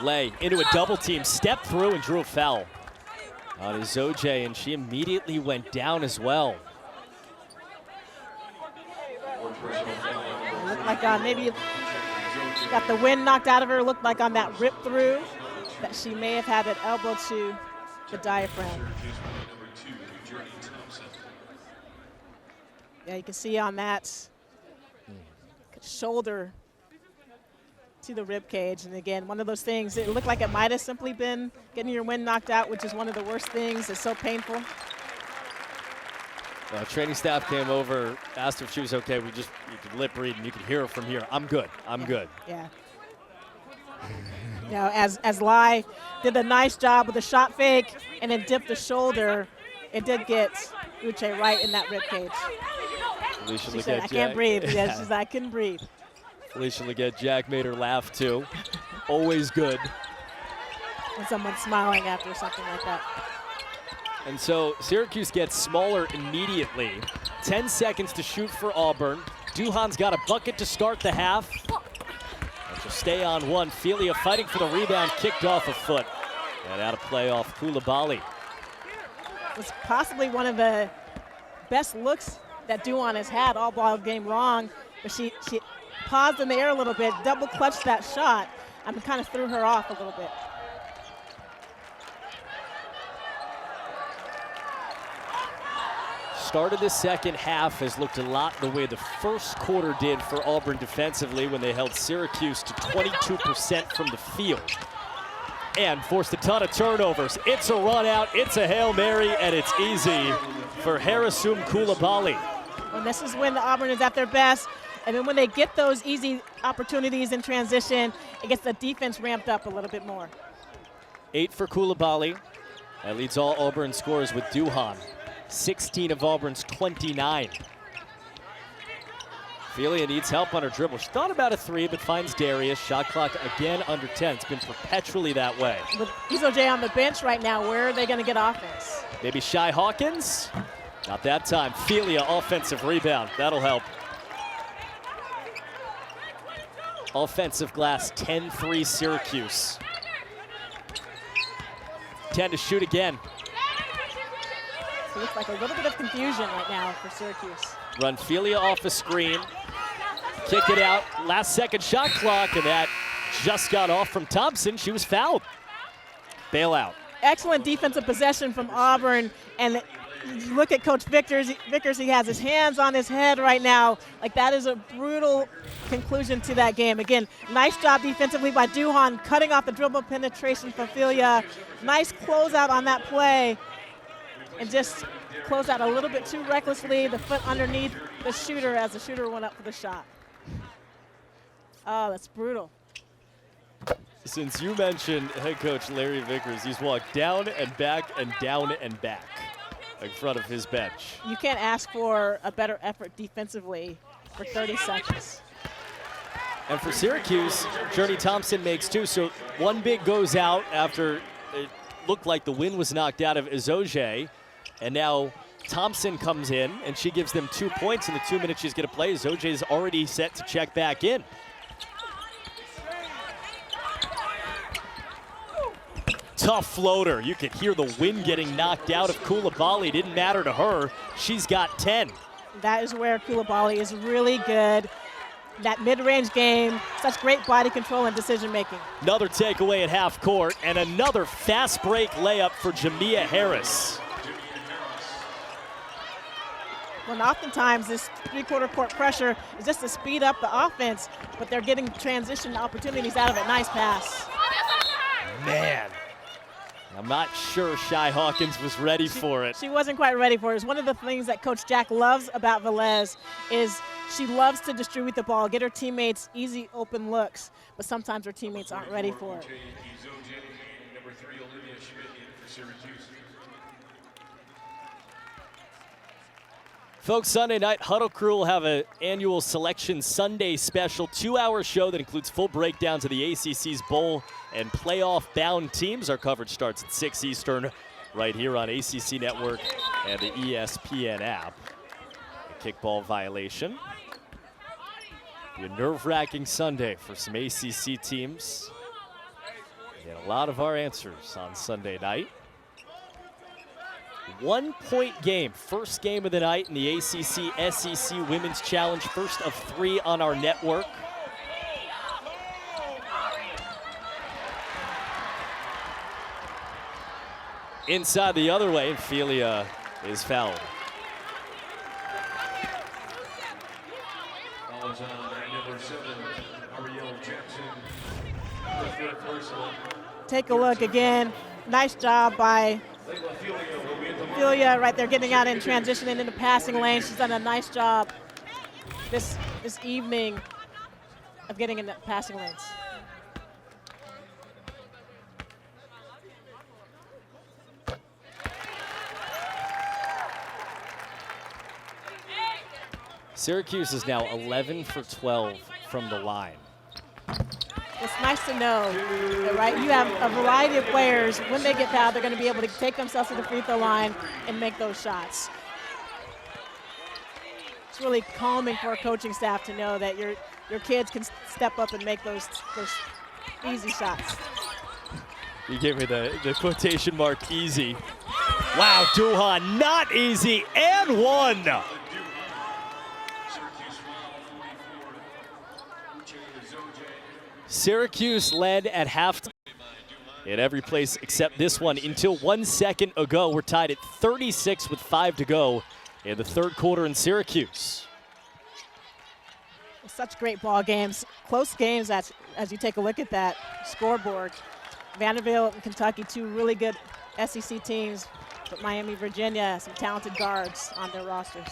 Lay into a double team, stepped through and drew a foul on Izoje, and she immediately went down as well. It looked like maybe got the wind knocked out of her. Looked like on that rip through that she may have had an elbow to the diaphragm. Yeah, you can see on that shoulder to the rib cage. And again, one of those things, it looked like it might have simply been getting your wind knocked out, which is one of the worst things. It's so painful. Training staff came over, asked her if she was okay. You could lip read and you could hear her from here. I'm good, I'm good. Yeah. You know, as Lai did a nice job with the shot fake and then dipped the shoulder, it did get Uche right in that rib cage. She said, I can't breathe. Yeah, she said, I couldn't breathe. Felicia Leggett-Jack made her laugh too. Always good. When someone's smiling after something like that. And so Syracuse gets smaller immediately. 10 seconds to shoot for Auburn. Duhan's got a bucket to start the half. And she'll stay on one. Felia fighting for the rebound, kicked off a foot. And out of play off Coulibaly. It was possibly one of the best looks that Duhan has had all ball game long. But she paused in the air a little bit, double clutched that shot, and kind of threw her off a little bit. Start of the second half has looked a lot the way the first quarter did for Auburn defensively when they held Syracuse to 22% from the field and forced a ton of turnovers. It's a run out, it's a Hail Mary, and it's easy for Harrison Coulibaly. And this is when the Auburn is at their best. And then when they get those easy opportunities in transition, it gets the defense ramped up a little bit more. 8 for Coulibaly. That leads all Auburn scores with Duhan. 16 of Auburn's 29. Felia needs help on her dribble. She thought about a 3, but finds Darius. Shot clock again under 10. It's been perpetually that way. With Izoje on the bench right now, where are they going to get offense? Maybe Shai Hawkins? Not that time. Felia, offensive rebound. That'll help. Offensive glass, 10-3 Syracuse. 10 to shoot again. It looks like a little bit of confusion right now for Syracuse. Run Felia off a screen. Kick it out. Last second shot clock, and that just got off from Thompson. She was fouled. Bailout. Excellent defensive possession from Auburn. And look at Coach Vickers. He has his hands on his head right now. Like, that is a brutal conclusion to that game. Again, nice job defensively by Duhan, cutting off the dribble penetration from Felia. Nice closeout on that play. And just close out a little bit too recklessly, the foot underneath the shooter as the shooter went up for the shot. Oh, that's brutal. Since you mentioned head coach Larry Vickers, he's walked down and back and down and back in front of his bench. You can't ask for a better effort defensively for 30 seconds. And for Syracuse, Journey Thompson makes 2, so one big goes out after it looked like the wind was knocked out of Izoje. And now Thompson comes in, and she gives them 2 points in the 2 minutes she's going to play. Izoje is already set to check back in. Tough floater. You could hear the wind getting knocked out of Coulibaly. Didn't matter to her. She's got 10. That is where Coulibaly is really good. That mid-range game, such great body control and decision-making. Another takeaway at half court, and another fast break layup for Jamia Harris. When oftentimes this three-quarter court pressure is just to speed up the offense, but they're getting transition opportunities out of it. Nice pass. Man, I'm not sure Shai Hawkins was ready for it. She wasn't quite ready for it. It's one of the things that Coach Jack loves about Velez is she loves to distribute the ball, get her teammates easy open looks, but sometimes her teammates aren't ready for it. Folks, Sunday night, Huddle Crew will have an annual Selection Sunday special 2-hour show that includes full breakdowns of the ACC's bowl and playoff-bound teams. Our coverage starts at 6 Eastern right here on ACC Network and the ESPN app. A kickball violation. Be a nerve-wracking Sunday for some ACC teams. Get a lot of our answers on Sunday night. 1-point game, first game of the night in the ACC SEC Women's Challenge, first of 3 on our network. Inside the other way, Ophelia is fouled. Take a look again. Nice job by Ophelia right there, getting out and transitioning into passing lane. She's done a nice job this evening of getting in the passing lanes. Syracuse is now 11 for 12 from the line. It's nice to know that, right? You have a variety of players. When they get fouled, they're going to be able to take themselves to the free throw line and make those shots. It's really calming for a coaching staff to know that your kids can step up and make those easy shots. You gave me the quotation mark easy. Wow, Duhan, not easy, and one. Syracuse led at halftime in every place except this one until 1 second ago. We're tied at 36 with 5 to go in the third quarter in Syracuse. Such great ball games, close games as you take a look at that scoreboard. Vanderbilt and Kentucky, 2 really good SEC teams, but Miami, Virginia, some talented guards on their rosters.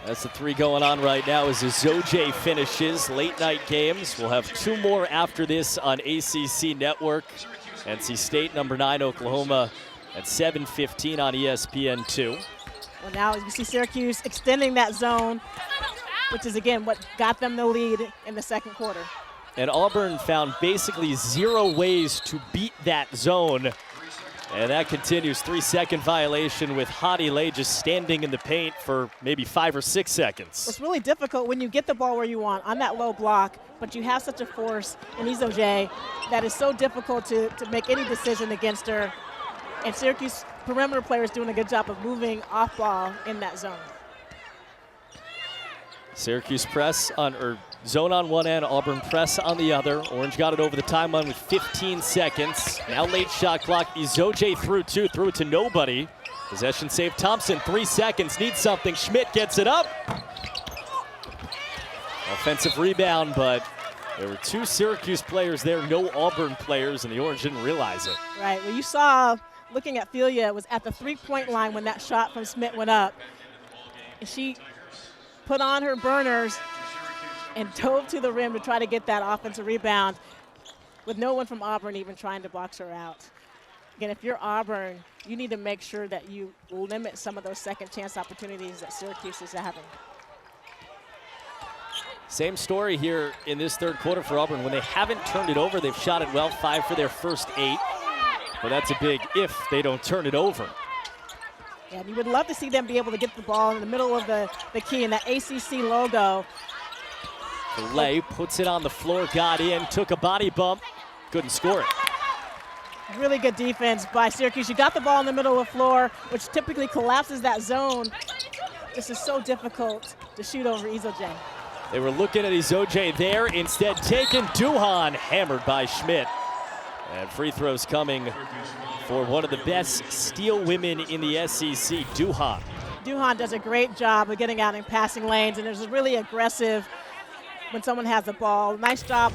That's the 3 going on right now as Izoje finishes. Late night games. We'll have 2 more after this on ACC Network. NC State, number 9, Oklahoma at 7:15 on ESPN2. Well, now you see Syracuse extending that zone, which is, again, what got them the lead in the second quarter. And Auburn found basically 0 ways to beat that zone. And that continues. 3-second violation with Hadi Lay just standing in the paint for maybe 5 or 6 seconds. It's really difficult when you get the ball where you want on that low block, but you have such a force in Izoje that is so difficult to make any decision against her. And Syracuse perimeter players doing a good job of moving off ball in that zone. Syracuse press zone on one end, Auburn press on the other. Orange got it over the timeline with 15 seconds. Now late shot clock. Izoje threw it to nobody. Possession save Thompson, 3 seconds, needs something. Schmidt gets it up. Offensive rebound, but there were 2 Syracuse players there, no Auburn players, and the Orange didn't realize it. Right, well you saw, looking at Ophelia, was at the 3-point line when that shot from Schmidt went up. And she put on her burners and dove to the rim to try to get that offensive rebound with no one from Auburn even trying to box her out. Again, if you're Auburn, you need to make sure that you limit some of those second chance opportunities that Syracuse is having. Same story here in this third quarter for Auburn. When they haven't turned it over, they've shot it well, 5 for their first 8. But that's a big if they don't turn it over. Yeah, and you would love to see them be able to get the ball in the middle of the key and that ACC logo. Lay puts it on the floor, got in, took a body bump, couldn't score it. Really good defense by Syracuse. You got the ball in the middle of the floor, which typically collapses that zone. This is so difficult to shoot over Izoje. They were looking at Izoje there, instead taken. Duhan hammered by Schmidt. And free throws coming for one of the best steal women in the SEC, Duhan. Duhan does a great job of getting out in passing lanes and is really aggressive when someone has the ball. Nice job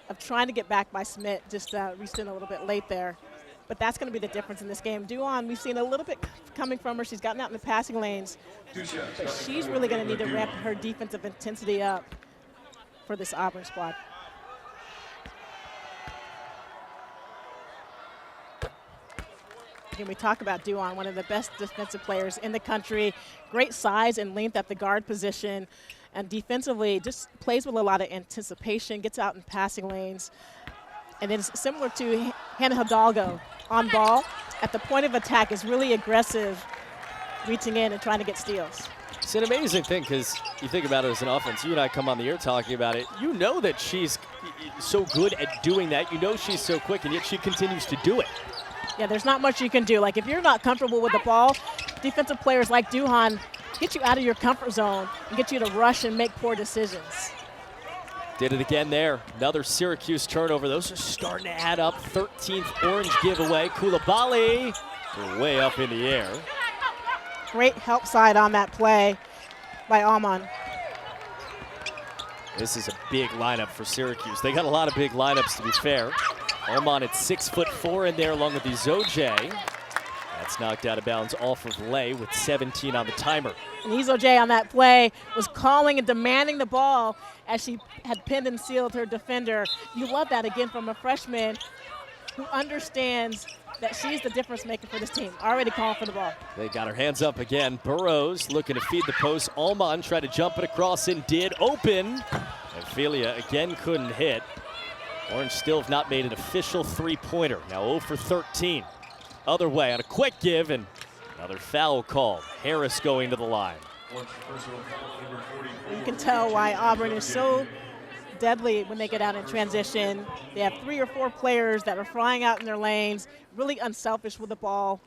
of trying to get back by Schmidt, just reached in a little bit late there. But that's going to be the difference in this game. Duhan, we've seen a little bit coming from her. She's gotten out in the passing lanes. But she's really going to need to ramp her defensive intensity up for this Auburn squad. Again, we talk about Duan, one of the best defensive players in the country. Great size and length at the guard position. And defensively, just plays with a lot of anticipation, gets out in passing lanes. And then it's similar to Hannah Hidalgo on ball. At the point of attack is really aggressive, reaching in and trying to get steals. It's an amazing thing because you think about it as an offense. You and I come on the air talking about it. You know that she's so good at doing that. You know she's so quick, and yet she continues to do it. Yeah, there's not much you can do. Like, if you're not comfortable with the ball, defensive players like Duhan get you out of your comfort zone and get you to rush and make poor decisions. Did it again there. Another Syracuse turnover. Those are starting to add up. 13th Orange giveaway. Coulibaly way up in the air. Great help side on that play by Alman. This is a big lineup for Syracuse. They got a lot of big lineups, to be fair. Alman at 6'4" in there along with Izoje. That's knocked out of bounds off of Lay with 17 on the timer. And Izoje on that play was calling and demanding the ball as she had pinned and sealed her defender. You love that again from a freshman who understands that she's the difference maker for this team. Already calling for the ball. They got her hands up again. Burrows looking to feed the post. Alman tried to jump it across and did. Open. And Felia again couldn't hit. Orange still have not made an official three-pointer. Now 0 for 13. Other way on a quick give, and another foul call. Harris going to the line. You can tell why Auburn is so deadly when they get out in transition. They have 3 or 4 players that are flying out in their lanes, really unselfish with the ball,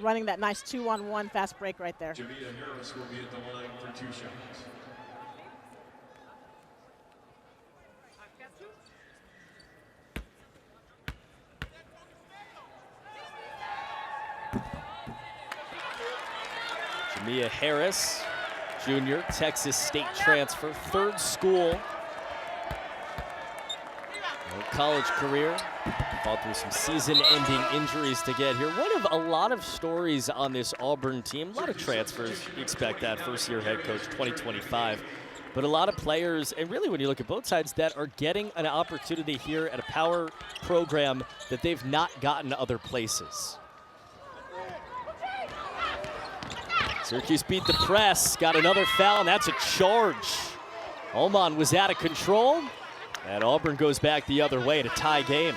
running that nice 2-on-1 fast break right there. Harris will be at the line for 2 shots. Jamia Harris, junior, Texas State transfer, 3rd school. No college career. Fought through some season-ending injuries to get here. One of a lot of stories on this Auburn team. A lot of transfers. You expect that first-year head coach, 2025. But a lot of players, and really when you look at both sides, that are getting an opportunity here at a power program that they've not gotten other places. Syracuse beat the press, got another foul, and that's a charge. Alman was out of control, and Auburn goes back the other way to tie game.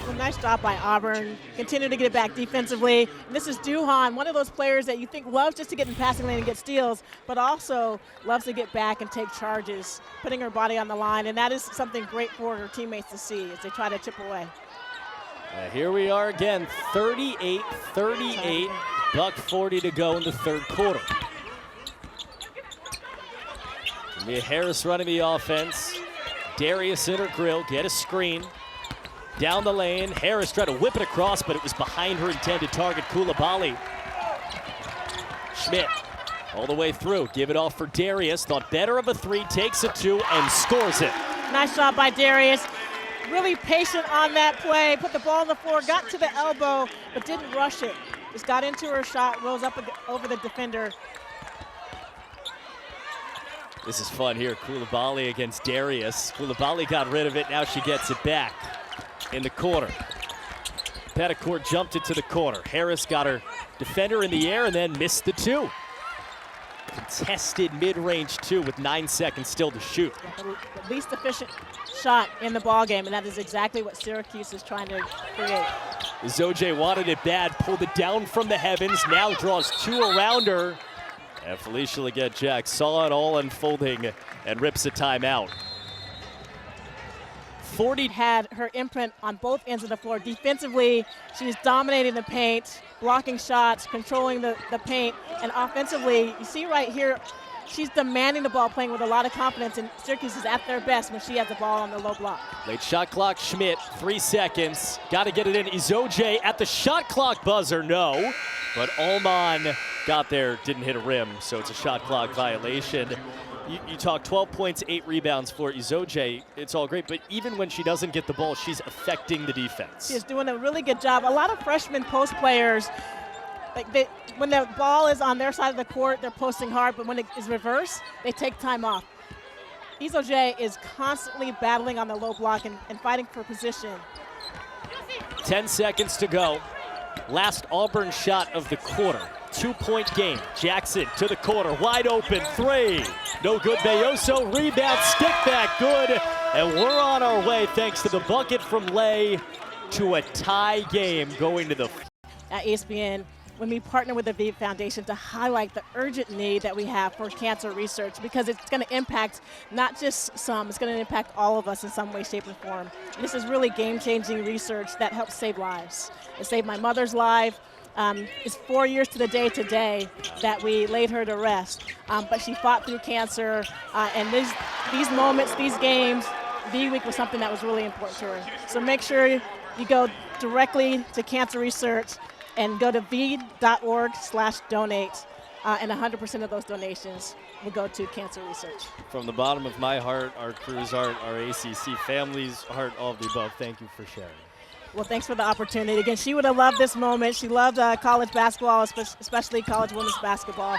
Well, nice job by Auburn. Continue to get it back defensively. And this is Duhan, one of those players that you think loves just to get in passing lane and get steals, but also loves to get back and take charges, putting her body on the line, and that is something great for her teammates to see as they try to chip away. Here we are again, 38-38, $1:40 to go in the 3rd quarter. Jamia Harris running the offense. Darius in her grill, get a screen. Down the lane, Harris tried to whip it across, but it was behind her intended target, Coulibaly. Schmidt all the way through, give it off for Darius, thought better of a 3, takes a 2, and scores it. Nice job by Darius. Really patient on that play, put the ball on the floor, got to the elbow, but didn't rush it. Just got into her shot, rose up over the defender. This is fun here, Coulibaly against Darius. Coulibaly got rid of it, now she gets it back in the corner. Petticourt jumped it to the corner. Harris got her defender in the air and then missed the 2. Contested mid-range 2 with 9 seconds still to shoot. The least efficient shot in the ballgame, and that is exactly what Syracuse is trying to create. Izoje wanted it bad, pulled it down from the heavens, now draws 2 around her. And Felicia Leggett-Jack saw it all unfolding and rips a timeout. 40 had her imprint on both ends of the floor. Defensively, she's dominating the paint, blocking shots, controlling the paint, and offensively, you see right here, she's demanding the ball, playing with a lot of confidence, and Syracuse is at their best when she has the ball on the low block. Late shot clock, Schmidt, 3 seconds. Got to get it in. Izoje at the shot clock buzzer, no. But Alman got there, didn't hit a rim, so it's a shot clock violation. You talk 12 points, 8 rebounds for Izoje. It's all great, but even when she doesn't get the ball, she's affecting the defense. She's doing a really good job. A lot of freshman post players, when the ball is on their side of the court, they're posting hard, but when it is reversed, they take time off. Izoje is constantly battling on the low block and fighting for position. 10 seconds to go. Last Auburn shot of the quarter. 2-point game. Jackson to the corner, wide open, three. No good. Belloso, rebound, stick back, good. And we're on our way, thanks to the bucket from Lay, to a tie game going to the. At ESPN, when we partner with the VEEP Foundation to highlight the urgent need that we have for cancer research, because it's going to impact not just some, it's going to impact all of us in some way, shape, or form. This is really game-changing research that helps save lives. It saved my mother's life. It's 4 years to the day today that we laid her to rest, but she fought through cancer, and these moments, these games, V Week was something that was really important to her. So make sure you go directly to cancer research and go to v.org/donate, and 100% of those donations will go to cancer research. From the bottom of my heart, our crew's heart, our ACC family's heart, all of the above, thank you for sharing. Well, thanks for the opportunity. Again, she would have loved this moment. She loved college basketball, especially college women's basketball.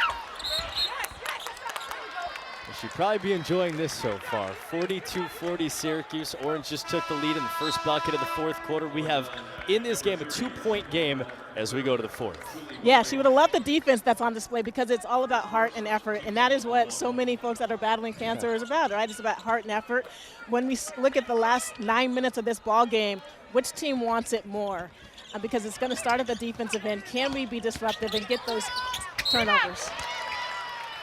She'd probably be enjoying this so far. 42-40 Syracuse. Orange just took the lead in the first bucket of the fourth quarter. We have, in this game, a 2-point game as we go to the fourth. Yeah, she would have loved the defense that's on display, because it's all about heart and effort, and that is what so many folks that are battling cancer is about, right? It's about heart and effort. When we look at the last 9 minutes of this ball game, which team wants it more? Because it's going to start at the defensive end. Can we be disruptive and get those turnovers?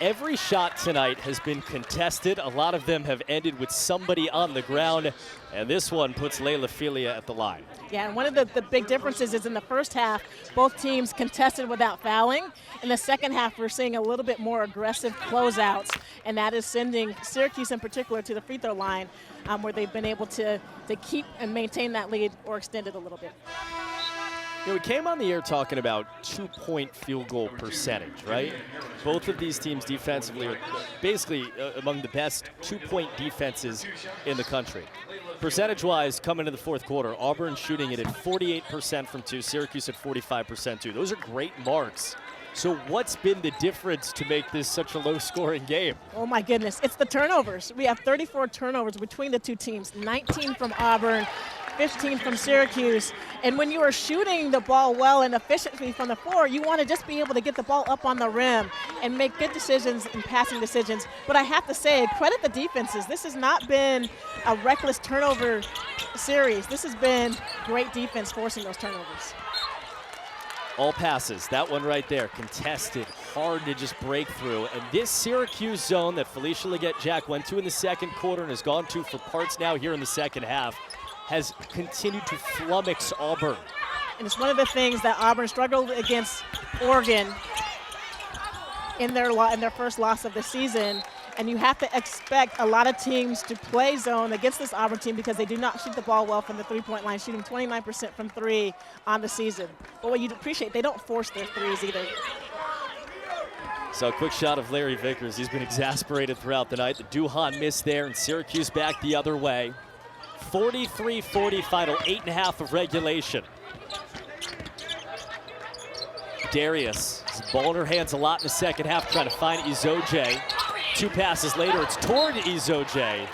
Every shot tonight has been contested. A lot of them have ended with somebody on the ground, and this one puts Layla Filia at the line. Yeah, and one of the big differences is in the first half, both teams contested without fouling. In the second half, we're seeing a little bit more aggressive closeouts, and that is sending Syracuse in particular to the free throw line, where they've been able to keep and maintain that lead or extend it a little bit. You know, we came on the air talking about 2-point field goal percentage, right? Both of these teams defensively are basically among the best 2-point defenses in the country. Percentage-wise, coming into the fourth quarter, Auburn shooting it at 48% from two, Syracuse at 45% two. Those are great marks. So what's been the difference to make this such a low-scoring game? Oh, my goodness. It's the turnovers. We have 34 turnovers between the two teams, 19 from Auburn, 15 from Syracuse. And when you are shooting the ball well and efficiently from the floor, you want to just be able to get the ball up on the rim and make good decisions and passing decisions. But I have to say, credit the defenses. This has not been a reckless turnover series. This has been great defense forcing those turnovers. All passes, that one right there, contested, hard to just break through. And this Syracuse zone that Felicia Leggett-Jack went to in the second quarter and has gone to for parts now here in the second half has continued to flummox Auburn. And it's one of the things that Auburn struggled against Oregon in their first loss of the season. And you have to expect a lot of teams to play zone against this Auburn team because they do not shoot the ball well from the three-point line, shooting 29% from three on the season. But what you'd appreciate, they don't force their threes either. So a quick shot of Larry Vickers. He's been exasperated throughout the night. The Duhan miss there, and Syracuse back the other way. 43-40 final, 8.5 of regulation. Darius has the ball in her hands a lot in the second half, trying to find Izoje. 2 passes later, it's toward Izoje,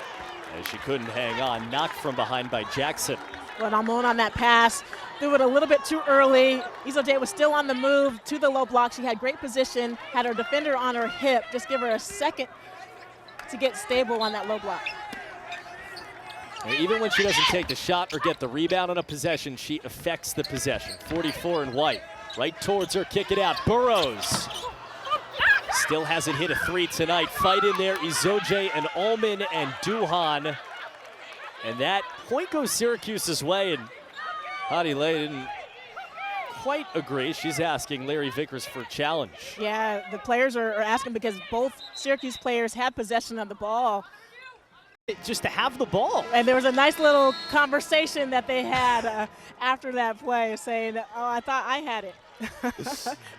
and she couldn't hang on. Knocked from behind by Jackson. Well, Amon on that pass, threw it a little bit too early. Izoje was still on the move to the low block. She had great position, had her defender on her hip. Just give her a second to get stable on that low block. And even when she doesn't take the shot or get the rebound on a possession, she affects the possession. 44 in white, right towards her, kick it out. Burrows still hasn't hit a 3 tonight. Fight in there, Izoje and Ullman and Duhan. And that point goes Syracuse's way, and Hadi Lay didn't quite agree. She's asking Larry Vickers for a challenge. Yeah, the players are asking because both Syracuse players had possession of the ball. Just to have the ball. And there was a nice little conversation that they had after that play saying, oh, I thought I had it.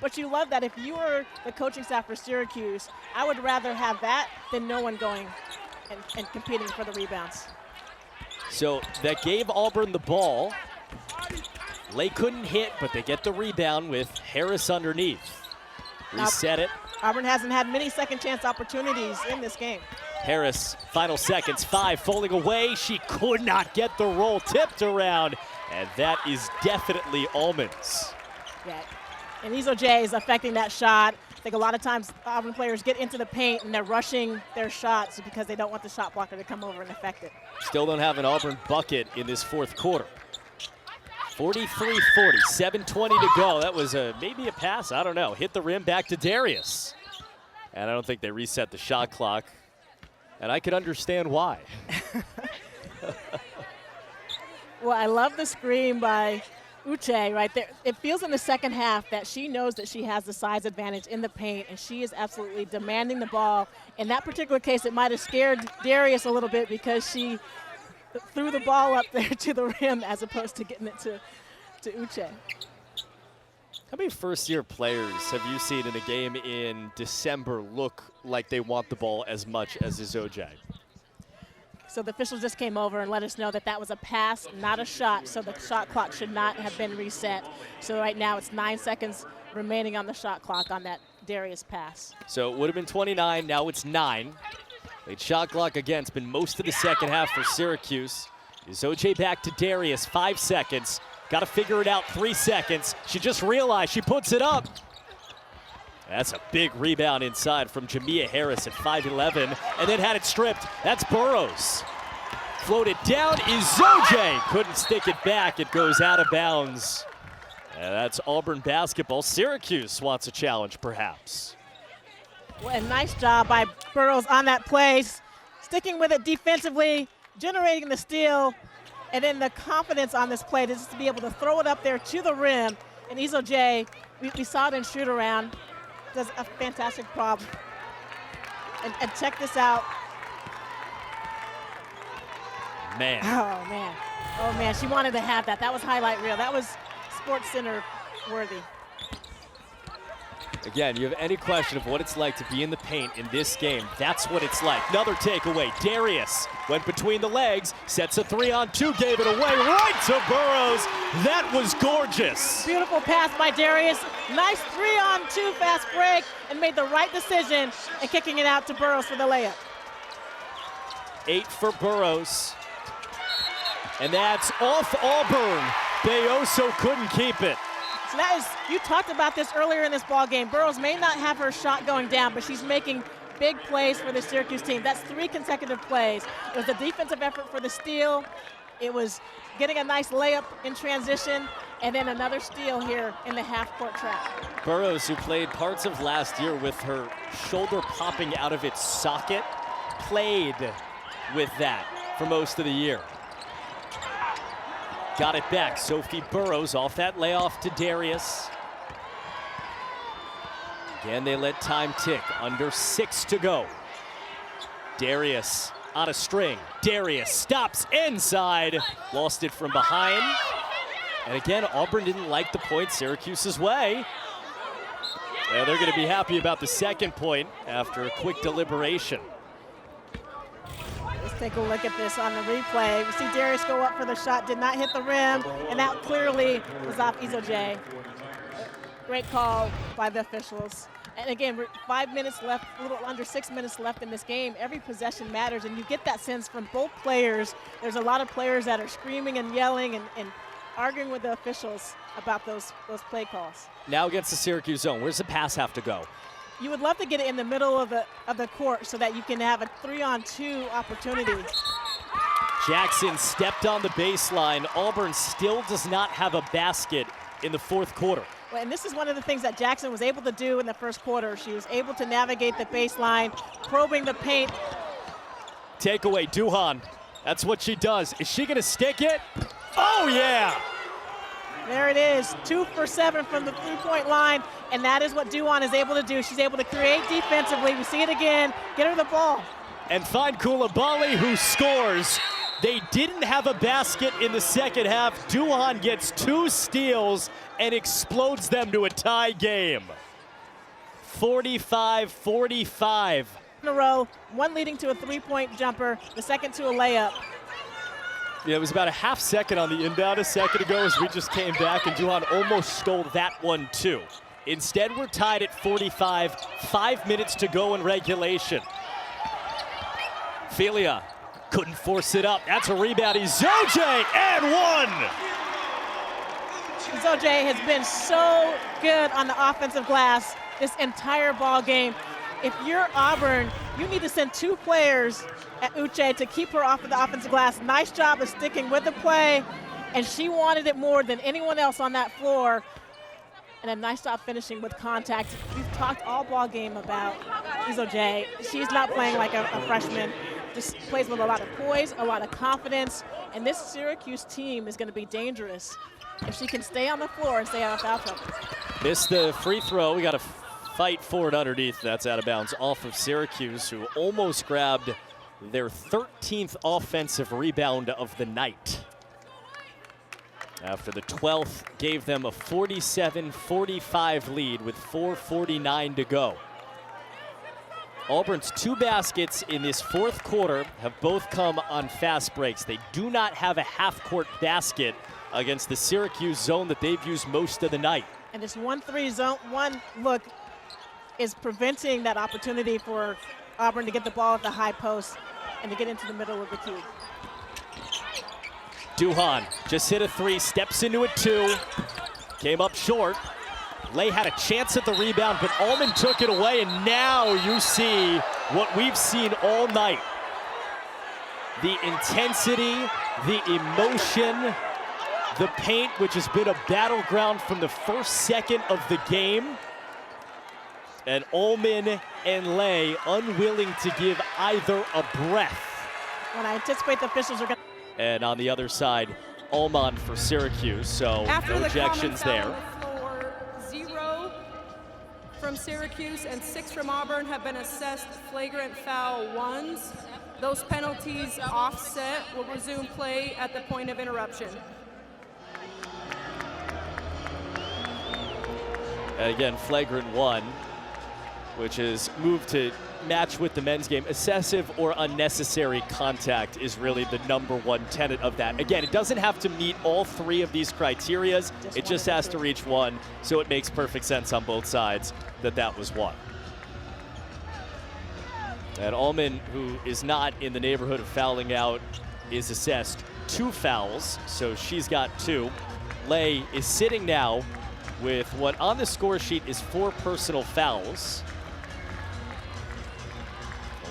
But you love that. If you were the coaching staff for Syracuse, I would rather have that than no one going and competing for the rebounds. So that gave Auburn the ball. Lay couldn't hit, but they get the rebound with Harris underneath. Reset it. Auburn hasn't had many second chance opportunities in this game. Harris, final seconds, 5, falling away. She could not get the roll, tipped around, And that is definitely Almonds. Yeah. And Izoje is affecting that shot. I think a lot of times Auburn players get into the paint and they're rushing their shots because they don't want the shot blocker to come over and affect it. Still don't have an Auburn bucket in this fourth quarter. 43-40, 7:20 to go. That was maybe a pass, I don't know. Hit the rim, back to Darius. And I don't think they reset the shot clock. And I could understand why. Well, I love the screen by Uche right there. It feels in the second half that she knows that she has the size advantage in the paint, and she is absolutely demanding the ball. In that particular case, it might have scared Darius a little bit because she threw the ball up there to the rim as opposed to getting it to Uche. How many first-year players have you seen in a game in December look like they want the ball as much as Izoje? So the officials just came over and let us know that that was a pass, not a shot, so the shot clock should not have been reset. So right now it's 9 seconds remaining on the shot clock on that Darius pass. So it would have been 29, now it's 9. Late shot clock again, it's been most of the second half for Syracuse. Izoje back to Darius, 5 seconds. Got to figure it out, 3 seconds. She just realized she puts it up. That's a big rebound inside from Jamia Harris at 5'11", and then had it stripped. That's Burrows. Floated down, Izoje couldn't stick it back. It goes out of bounds. And that's Auburn basketball. Syracuse wants a challenge, perhaps. Well, a nice job by Burrows on that play, sticking with it defensively, generating the steal, and then the confidence on this play just to be able to throw it up there to the rim. And Izoje, we saw it in shoot around, does a fantastic job. And check this out. Man. Oh, man. Oh, man, she wanted to have that. That was highlight reel. That was Sports Center worthy. Again, you have any question of what it's like to be in the paint in this game, that's what it's like. Another takeaway, Darius went between the legs, sets a 3-on-2, gave it away right to Burrows. That was gorgeous. Beautiful pass by Darius. Nice 3-on-2 fast break and made the right decision and kicking it out to Burrows for the layup. 8 for Burrows. And that's off Auburn. Bayoso couldn't keep it. So that is, you talked about this earlier in this ball game. Burrows may not have her shot going down, but she's making big plays for the Syracuse team. That's 3 consecutive plays. It was a defensive effort for the steal. It was getting a nice layup in transition, and then another steal here in the half-court trap. Burrows, who played parts of last year with her shoulder popping out of its socket, played with that for most of the year. Got it back, Sophie Burrows off that layoff to Darius. Again, they let time tick, under 6 to go. Darius on a string. Darius stops inside, lost it from behind. And again, Auburn didn't like the point Syracuse's way. Well, they're gonna be happy about the second point after a quick deliberation. Let's take a look at this on the replay. We see Darius go up for the shot, did not hit the rim, and that clearly was off Izoje. Great call by the officials. And again, 5 minutes left, a little under 6 minutes left in this game. Every possession matters, and you get that sense from both players. There's a lot of players that are screaming and yelling and arguing with the officials about those play calls. Now against the Syracuse zone, where's the pass have to go? You would love to get it in the middle of the court so that you can have a 3-on-2 opportunity. Jackson stepped on the baseline. Auburn still does not have a basket in the fourth quarter. Well, and this is one of the things that Jackson was able to do in the first quarter. She was able to navigate the baseline, probing the paint. Takeaway, Duhan. That's what she does. Is she gonna stick it? Oh yeah! There it is, 2 for 7 from the 3-point line, and that is what Duhan is able to do. She's able to create defensively. We see it again. Get her the ball. And find Koulibaly, who scores. They didn't have a basket in the second half. Duhan gets 2 steals and explodes them to a tie game. 45-45. In a row, one leading to a 3-point jumper, the second to a layup. Yeah, it was about a half second on the inbound a second ago as we just came back, and Duhan almost stole that one too. Instead, we're tied at 45, 5 minutes to go in regulation. Felia couldn't force it up. That's a rebound. Izoje and one. Izoje has been so good on the offensive glass this entire ball game. If you're Auburn, you need to send 2 players at Uche to keep her off of the offensive glass. Nice job of sticking with the play, and she wanted it more than anyone else on that floor. And a nice job finishing with contact. We've talked all ball game about Izoje. She's not playing like a freshman. Just plays with a lot of poise, a lot of confidence, and this Syracuse team is going to be dangerous if she can stay on the floor and stay out of foul trouble. Missed the free throw. We got to fight for it underneath. That's out of bounds off of Syracuse, who almost grabbed their 13th offensive rebound of the night. After the 12th gave them a 47-45 lead with 4:49 to go. Auburn's 2 baskets in this 4th quarter have both come on fast breaks. They do not have a half-court basket against the Syracuse zone that they've used most of the night. And this 1-3 zone, one look is preventing that opportunity for Auburn to get the ball at the high post and to get into the middle of the key. Duhan just hit a 3, steps into a 2, came up short. Lay had a chance at the rebound, but Ullman took it away, and now you see what we've seen all night. The intensity, the emotion, the paint, which has been a battleground from the first second of the game. And Ullman and Lay unwilling to give either a breath. And I anticipate the officials are going to... And on the other side, Ullman for Syracuse, so After no the ejections common there. foul on the floor, 0 from Syracuse and 6 from Auburn have been assessed flagrant foul 1s. Those penalties offset will resume play at the point of interruption. And again, flagrant 1, which is moved to match with the men's game. Excessive or unnecessary contact is really the #1 tenet of that. Again, it doesn't have to meet all 3 of these criterias. It just has to reach 1, so it makes perfect sense on both sides that that was 1. And Ullman, who is not in the neighborhood of fouling out, is assessed 2 fouls, so she's got 2. Lay is sitting now with what on the score sheet is 4 personal fouls.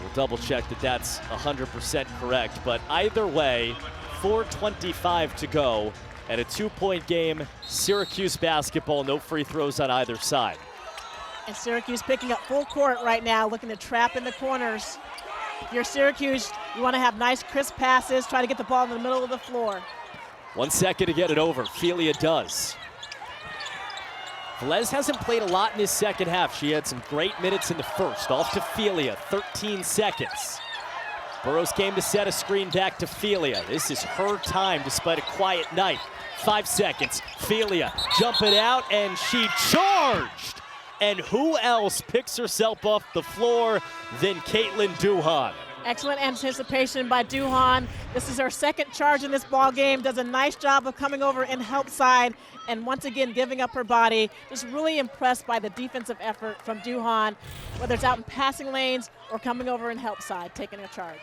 We'll double check that that's 100% correct, but either way, 4:25 to go and a 2-point game. Syracuse basketball, no free throws on either side. And Syracuse picking up full court right now, looking to trap in the corners. If you're Syracuse, you want to have nice crisp passes, try to get the ball in the middle of the floor. 1 second to get it over. Felia does. Velez hasn't played a lot in his second half. She had some great minutes in the first. Off to Felia, 13 seconds. Burroughs came to set a screen back to Felia. This is her time despite a quiet night. 5 seconds. Felia jumping out, and she charged. And who else picks herself off the floor than Caitlin Duhan? Excellent anticipation by Duhan. This is her second charge in this ball game. Does a nice job of coming over in help side and once again giving up her body. Just really impressed by the defensive effort from Duhan, whether it's out in passing lanes or coming over in help side, taking a charge.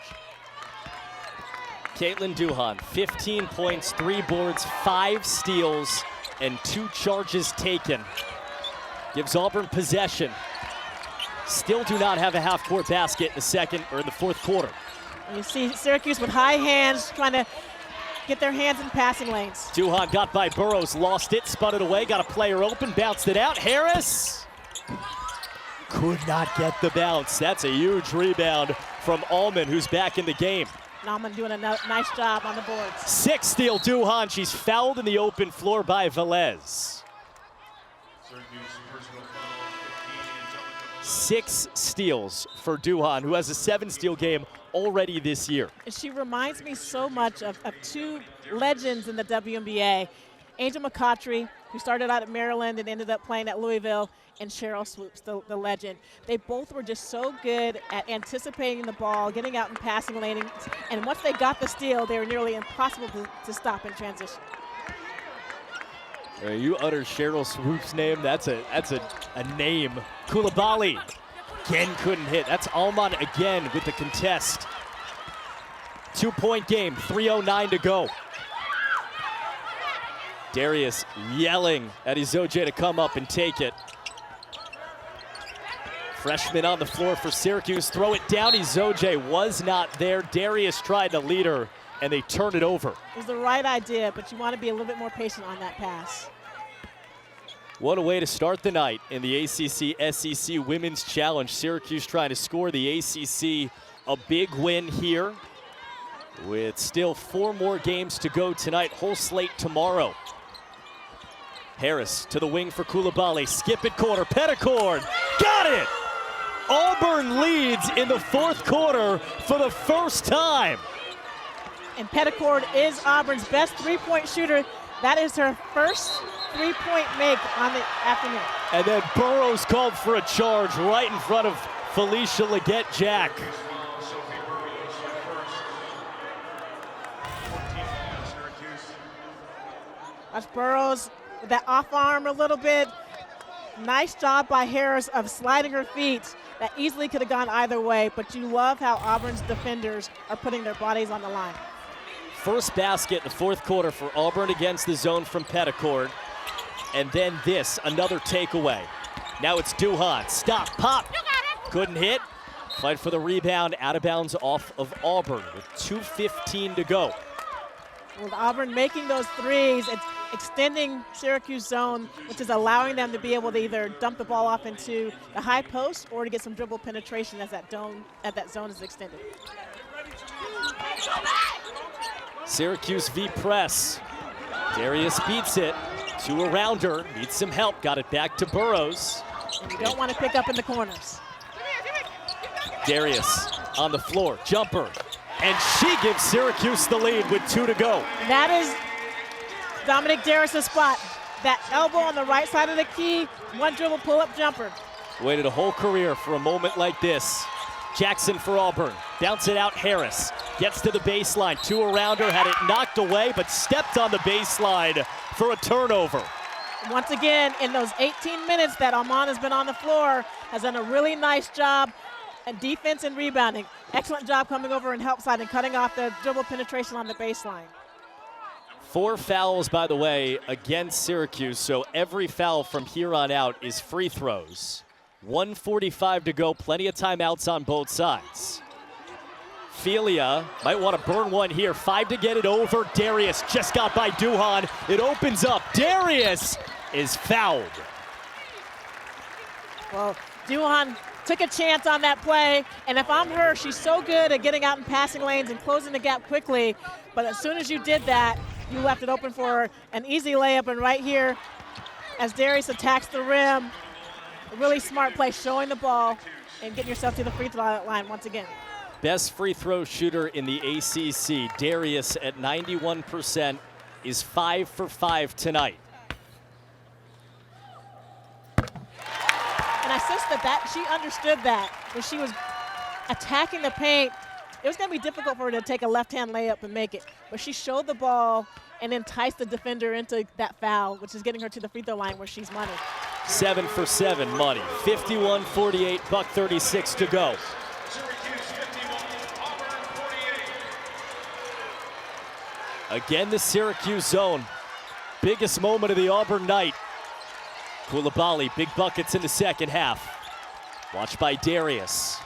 Caitlin Duhan, 15 points, 3 boards, 5 steals, and 2 charges taken. Gives Auburn possession. Still do not have a half-court basket in the second or in the 4th quarter. You see Syracuse with high hands trying to get their hands in passing lanes. Duhan got by Burroughs, lost it, spun it away, got a player open, bounced it out. Harris could not get the bounce. That's a huge rebound from Ullman, who's back in the game. Nauman doing a nice job on the boards. 6 steal Duhan. She's fouled in the open floor by Velez. 6 steals for Duhan, who has a 7-steal game already this year. And she reminds me so much of 2 legends in the WNBA. Angel McCoughtry, who started out at Maryland and ended up playing at Louisville, and Cheryl Swoops, the legend. They both were just so good at anticipating the ball, getting out and passing lanes, and once they got the steal, they were nearly impossible to stop in transition. You utter Cheryl Swoop's name, that's a name. Koulibaly, again couldn't hit. That's Ullman again with the contest. 2-point game, 3:09 to go. Darius yelling at Izoje to come up and take it. Freshman on the floor for Syracuse. Throw it down. Izoje was not there. Darius tried to lead her, and they turned it over. It was the right idea, but you want to be a little bit more patient on that pass. What a way to start the night in the ACC SEC Women's Challenge. Syracuse trying to score the ACC a big win here, with still 4 more games to go tonight. Whole slate tomorrow. Harris to the wing for Coulibaly. Skip it corner. Petticord. Got it! Auburn leads in the 4th quarter for the first time. And Petticord is Auburn's best three-point shooter. That is her first three-point make on the afternoon. And then Burrows called for a charge right in front of Felicia Leggett-Jack. Watch Burrows with that off arm a little bit. Nice job by Harris of sliding her feet. That easily could have gone either way, but you love how Auburn's defenders are putting their bodies on the line. First basket in the 4th quarter for Auburn against the zone from Petticord. And then this, another takeaway. Now it's Duhan. Stop, pop. Couldn't hit. Fight for the rebound, out of bounds off of Auburn with 2:15 to go. With Auburn making those threes, it's extending Syracuse zone, which is allowing them to be able to either dump the ball off into the high post or to get some dribble penetration as that zone is extended. Syracuse V press. Darius beats it. 2 around her. Needs some help. Got it back to Burrows. And you don't want to pick up in the corners. Darius on the floor. Jumper. And she gives Syracuse the lead with 2 to go. That is Dominique Darius' spot. That elbow on the right side of the key. 1 dribble pull-up jumper. Waited a whole career for a moment like this. Jackson for Auburn. Bounce it out, Harris. Gets to the baseline. 2 around her. Had it knocked away, but stepped on the baseline for a turnover. Once again, in those 18 minutes that Alman has been on the floor, has done a really nice job at defense and rebounding. Excellent job coming over and help side and cutting off the dribble penetration on the baseline. 4 fouls, by the way, against Syracuse, so every foul from here on out is free throws. 1:45 to go, plenty of timeouts on both sides. Felia might want to burn one here. 5 to get it over. Darius just got by Duhan. It opens up. Darius is fouled. Well, Duhan took a chance on that play, and if I'm her, she's so good at getting out in passing lanes and closing the gap quickly, but as soon as you did that, you left it open for an easy layup, and right here, as Darius attacks the rim, a really smart play, showing the ball and getting yourself to the free throw line once again. Best free throw shooter in the ACC, Darius at 91%, is 5 for 5 tonight. And I sensed that she understood that when she was attacking the paint. It was going to be difficult for her to take a left-hand layup and make it, but she showed the ball and enticed the defender into that foul, which is getting her to the free throw line where she's money. 7 for 7, money. 51-48, buck 36 to go. Again, the Syracuse zone. Biggest moment of the Auburn night. Coulibaly, big buckets in the second half. Watched by Darius.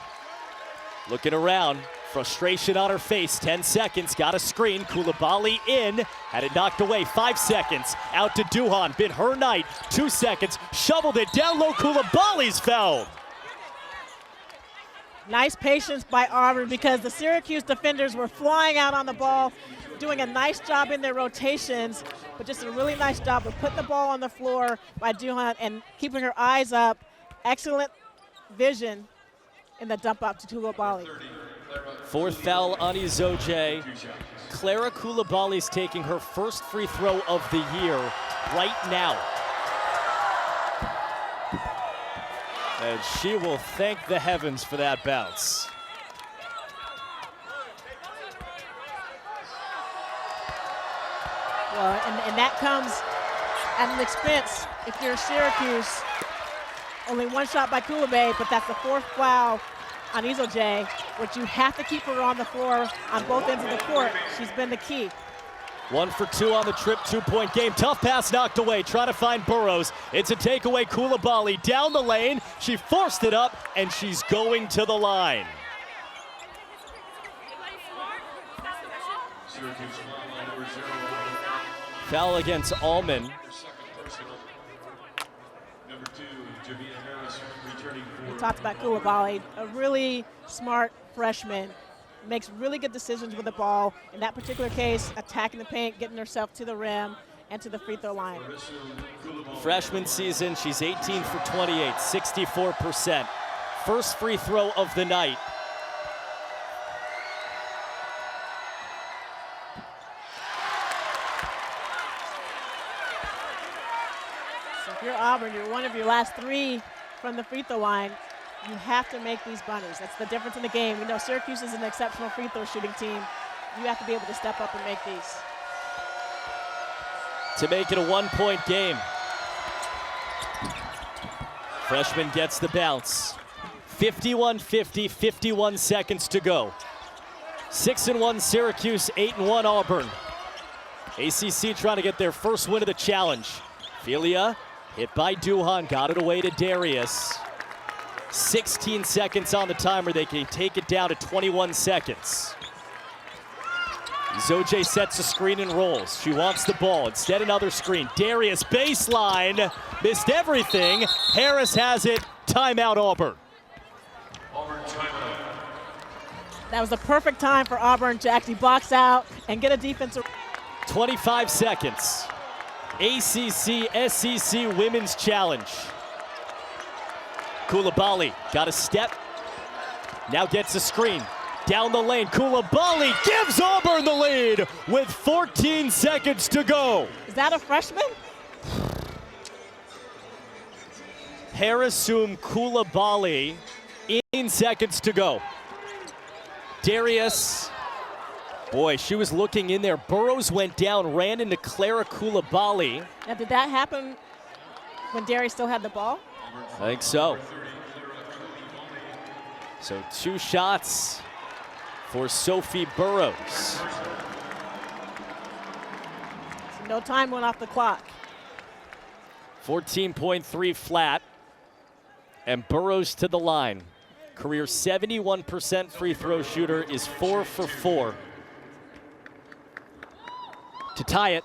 Looking around, frustration on her face. 10 seconds, got a screen. Coulibaly in, had it knocked away. 5 seconds, out to Duhan. Been her night. 2 seconds, shoveled it down low. Coulibaly's fouled. Nice patience by Auburn because the Syracuse defenders were flying out on the ball, doing a nice job in their rotations, but just a really nice job of putting the ball on the floor by Duhan and keeping her eyes up. Excellent vision in the dump up to Coulibaly. 4th foul on Izoje. Clara Coulibaly's taking her first free throw of the year right now. And she will thank the heavens for that bounce. Well, and that comes at an expense if you're Syracuse. Only 1 shot by Coulibaly, but that's the 4th foul on Izoje, which you have to keep her on the floor on both ends of the court. She's been the key. 1 for 2 on the trip, 2-point game. Tough pass knocked away, trying to find Burrows. It's a takeaway, Coulibaly down the lane. She forced it up, and she's going to the line. Foul against Allman. We talked about Coulibaly, a really smart freshman. Makes really good decisions with the ball. In that particular case, attacking the paint, getting herself to the rim and to the free throw line. Freshman season, she's 18 for 28, 64%. First free throw of the night. So if you're Auburn, you're one of your last 3 from the free throw line. You have to make these bunnies. That's the difference in the game. We know Syracuse is an exceptional free throw shooting team. You have to be able to step up and make these. To make it a 1-point game. Freshman gets the bounce. 51-50, 51 seconds to go. 6-1 Syracuse, 8-1 Auburn. ACC trying to get their first win of the challenge. Philia hit by Duhan, got it away to Darius. 16 seconds on the timer. They can take it down to 21 seconds. Izoje sets a screen and rolls. She wants the ball. Instead, another screen. Darius, baseline. Missed everything. Harris has it. Timeout, Auburn. That was the perfect time for Auburn to actually box out and get a defensive. 25 seconds. ACC SEC Women's Challenge. Coulibaly got a step, now gets a screen. Down the lane, Coulibaly gives Auburn the lead with 14 seconds to go. Is that a freshman? Harrison Coulibaly, 18 seconds to go. Darius, boy, she was looking in there. Burrows went down, ran into Clara Coulibaly. Now, did that happen when Darius still had the ball? I think so. So 2 shots for Sophie Burrows. So no time went off the clock. 14.3 flat. And Burrows to the line. Career 71% free throw shooter, is 4 for 4. To tie it.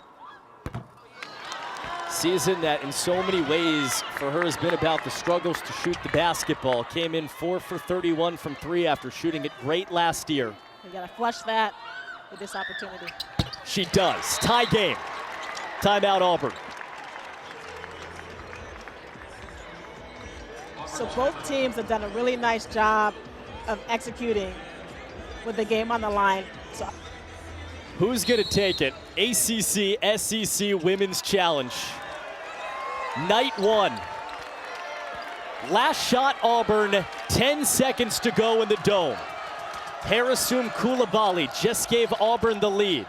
Season that in so many ways for her has been about the struggles to shoot the basketball. Came in 4 for 31 from 3 after shooting it great last year. You gotta flush that with this opportunity. She does. Tie game. Timeout, Auburn. So both teams have done a really nice job of executing with the game on the line. So who's gonna take it? ACC SEC Women's Challenge. Night 1. Last shot Auburn, 10 seconds to go in the dome. Harrison Coulibaly just gave Auburn the lead.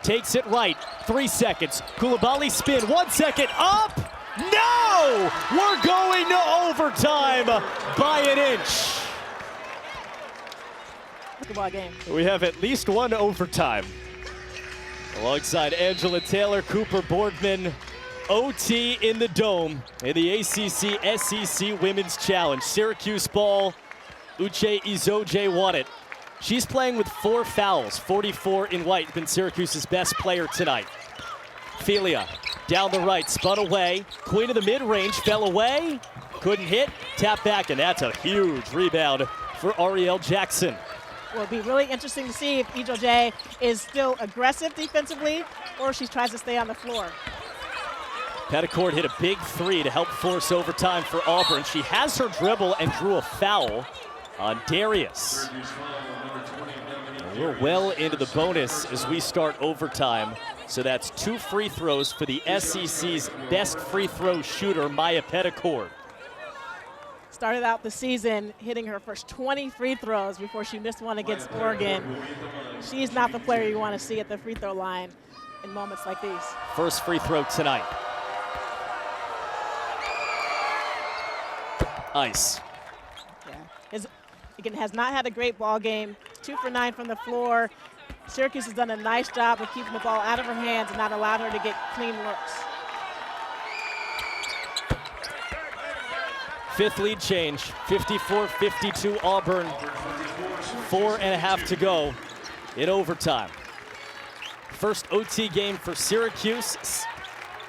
Takes it right, 3 seconds. Coulibaly spin, 1 second, up! No! We're going to overtime by an inch. basketball game. We have at least one overtime. Alongside Angela Taylor, Cooper Boardman, OT in the Dome in the ACC SEC Women's Challenge. Syracuse ball, Uche Izoje won it. She's playing with 4 fouls, 44 in white, been Syracuse's best player tonight. Philia down the right, spun away. Queen of the mid-range, fell away, couldn't hit, tap back, and that's a huge rebound for Ariel Jackson. Well, it'll be really interesting to see if Izoje is still aggressive defensively or if she tries to stay on the floor. Petticourt hit a big 3 to help force overtime for Auburn. She has her dribble and drew a foul on Darius. We're well into the bonus as we start overtime. So that's 2 free throws for the SEC's best free throw shooter, Maya Petticourt. Started out the season hitting her first 20 free throws before she missed one against Oregon. She's not the player you want to see at the free throw line in moments like these. First free throw tonight. Ice. Yeah. Again, has not had a great ball game. 2 for 9 from the floor. Syracuse has done a nice job of keeping the ball out of her hands and not allowed her to get clean looks. Fifth lead change, 54-52 Auburn. 4.5 to go in overtime. First OT game for Syracuse,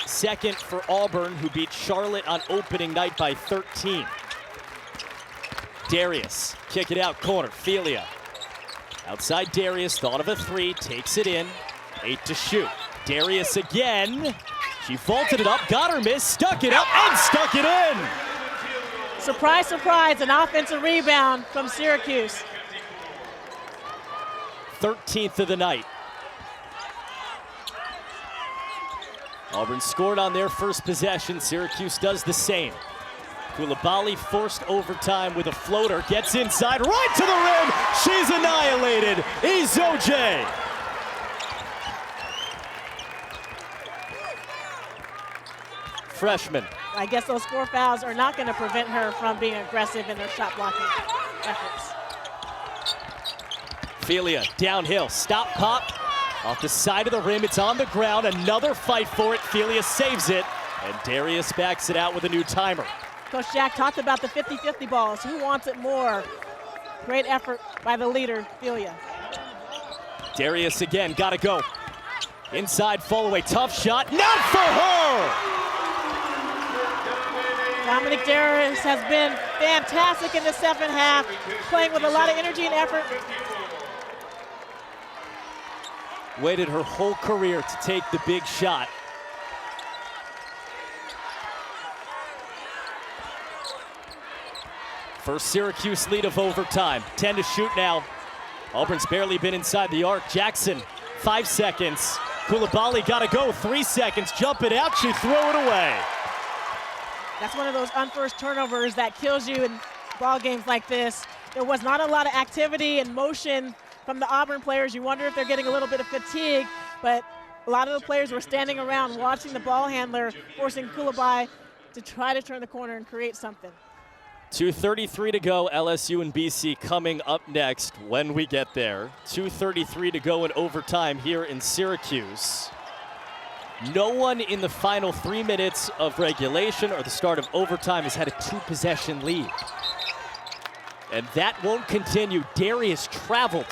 second for Auburn, who beat Charlotte on opening night by 13. Darius, kick it out corner, Felia. Outside Darius, thought of a three, takes it in, 8 to shoot. Darius again, she vaulted it up, got her miss, stuck it up, and stuck it in! Surprise, surprise, an offensive rebound from Syracuse. 13th of the night. Auburn scored on their first possession. Syracuse does the same. Coulibaly forced overtime with a floater. Gets inside, right to the rim. She's annihilated. Izoje. Freshman. I guess those 4 fouls are not going to prevent her from being aggressive in her shot blocking efforts. Felia downhill, stop pop. Off the side of the rim, it's on the ground. Another fight for it. Felia saves it, and Darius backs it out with a new timer. Coach Jack talked about the 50-50 balls. Who wants it more? Great effort by the leader, Felia. Darius again, gotta go. Inside, fall away, tough shot, not for her! Dominique Darius has been fantastic in the second half, playing with a lot of energy and effort. Waited her whole career to take the big shot. First Syracuse lead of overtime. 10 to shoot now. Auburn's barely been inside the arc. Jackson, 5 seconds. Coulibaly gotta go, 3 seconds. Jump it out, she throw it away. That's one of those unforced turnovers that kills you in ball games like this. There was not a lot of activity and motion from the Auburn players. You wonder if they're getting a little bit of fatigue, but a lot of the players were standing around watching the ball handler, forcing Coulibaly to try to turn the corner and create something. 2:33 to go, LSU and BC coming up next when we get there. 2:33 to go in overtime here in Syracuse. No one in the final 3 minutes of regulation or the start of overtime has had a 2-possession lead. And that won't continue. Darius traveled.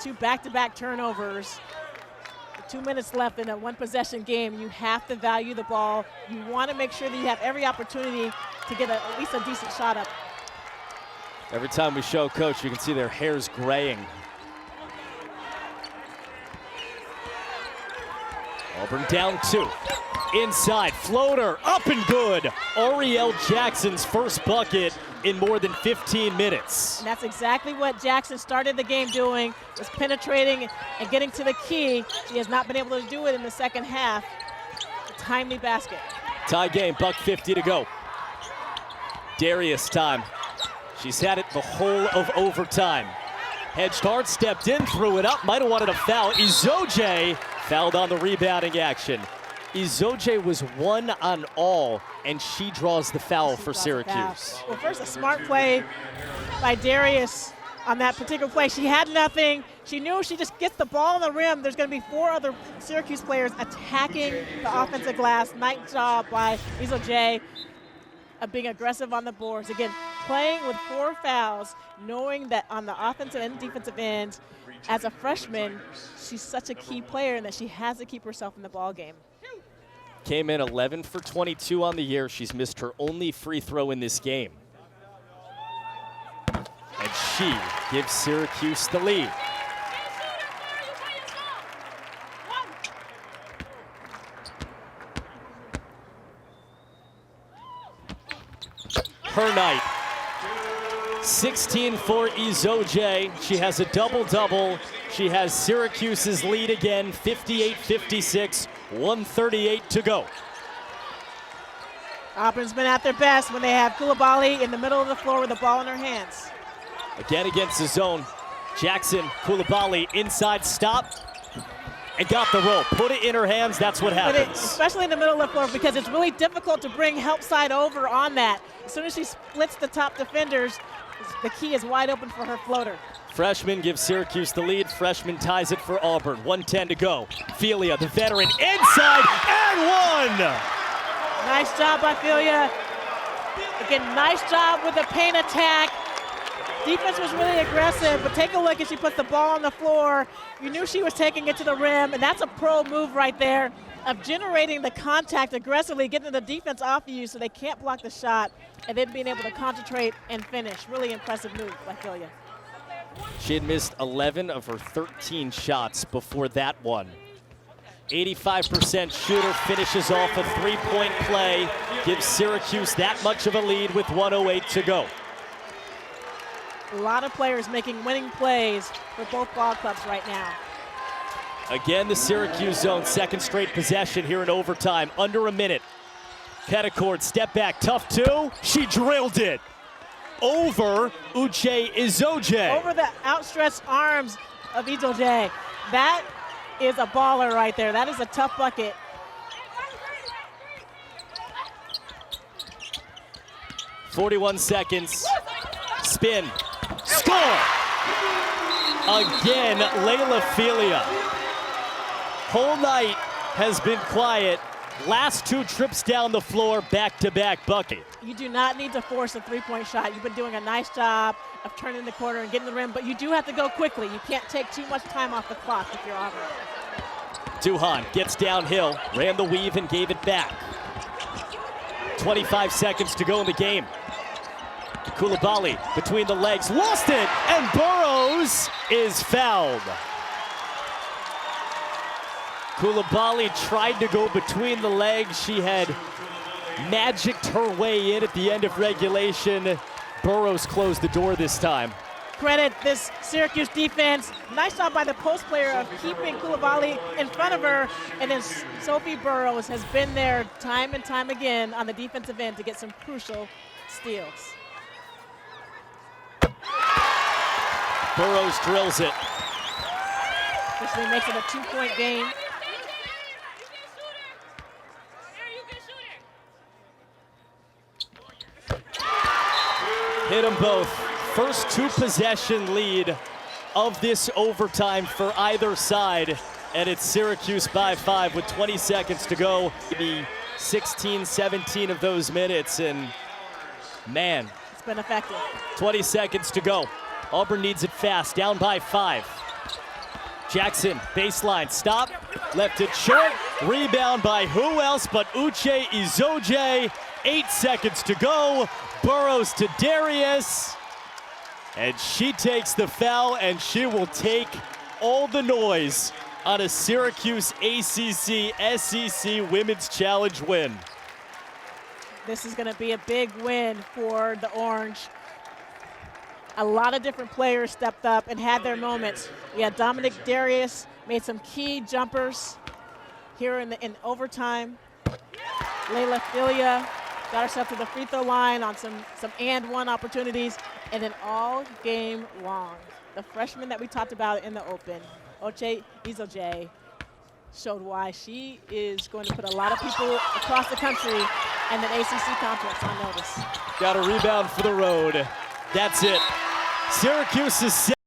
2 back-to-back turnovers. With 2 minutes left in a 1-possession game, you have to value the ball. You want to make sure that you have every opportunity to get at least a decent shot up. Every time we show Coach, you can see their hair's graying. Auburn down 2. Inside, floater, up and good. Ariel Jackson's first bucket in more than 15 minutes. And that's exactly what Jackson started the game doing, was penetrating and getting to the key. She has not been able to do it in the second half. A timely basket. Tie game, $1:50 to go. Darius time. She's had it the whole of overtime. Hedged hard, stepped in, threw it up, might have wanted a foul. Izoje fouled on the rebounding action. Izoje was 1 on all, and she draws the foul for Syracuse. Well, first, a smart play by Darius on that particular play. She had nothing. She knew if she just gets the ball on the rim, there's going to be 4 other Syracuse players attacking the offensive glass. Nice job by Izoje of being aggressive on the boards. Again, playing with 4 fouls, knowing that on the offensive and defensive end, as a freshman, she's such a key player and that she has to keep herself in the ball game. Came in 11 for 22 on the year. She's missed her only free throw in this game. And she gives Syracuse the lead. Her night. 16 for Izoje. She has a double-double. She has Syracuse's lead again, 58-56, 1:38 to go. Auburn's been at their best when they have Coulibaly in the middle of the floor with the ball in her hands. Again against the zone. Jackson, Coulibaly, inside stop, and got the roll. Put it in her hands, that's what happens. Especially in the middle of the floor, because it's really difficult to bring help side over on that. As soon as she splits the top defenders, The key is wide open for her floater. Freshman gives Syracuse the lead. Freshman ties it for Auburn. 1:10 to go. Felia, the veteran, inside and one! Nice job by Felia. Again, nice job with the paint attack. Defense was really aggressive, but take a look as she puts the ball on the floor. You knew she was taking it to the rim, and that's a pro move right there of generating the contact aggressively, getting the defense off of you so they can't block the shot, and then being able to concentrate and finish. Really impressive move by Felia. She had missed 11 of her 13 shots before that one. 85% shooter, finishes off a three-point play, gives Syracuse that much of a lead with 1:08 to go. A lot of players making winning plays for both ball clubs right now. Again, the Syracuse zone, second straight possession here in overtime, under a minute. Petticord, step back, tough two. She drilled it over Uche Izoje. Over the outstretched arms of Izoje. That is a baller right there. That is a tough bucket. .41 seconds. Spin. Score! Again, Layla Felia. Whole night has been quiet. Last two trips down the floor, back-to-back bucket. You do not need to force a three-point shot. You've been doing a nice job of turning the corner and getting the rim, but you do have to go quickly. You can't take too much time off the clock if you're Auburn. Duhan gets downhill, ran the weave and gave it back. 25 seconds to go in the game. Coulibaly between the legs, lost it, and Burrows is fouled. Coulibaly tried to go between the legs. She had magicked her way in at the end of regulation. Burrows closed the door this time. Credit this Syracuse defense. Nice job by the post player of keeping Coulibaly in front of her. And then Sophie Burrows has been there time and time again on the defensive end to get some crucial steals. Burrows drills it. Officially makes it a two-point game. Hit them both. First two-possession lead of this overtime for either side. And it's Syracuse by 5 with 20 seconds to go. Maybe 16, 17 of those minutes. And man, it's been effective. 20 seconds to go. Auburn needs it fast, down by 5. Jackson, baseline, stop, left it short. Rebound by who else but Uche Izoje. 8 seconds to go. Burrows to Darius. And she takes the foul, and she will take all the noise on a Syracuse ACC SEC Women's Challenge win. This is going to be a big win for the Orange. A lot of different players stepped up and had their moments. We had Dominique Darius made some key jumpers here in overtime. Layla Felia got herself to the free throw line on some and one opportunities, and then all game long, the freshman that we talked about in the open, Uche Izoje, showed why she is going to put a lot of people across the country and the ACC conference on notice. Got a rebound for the road. That's it. Syracuse is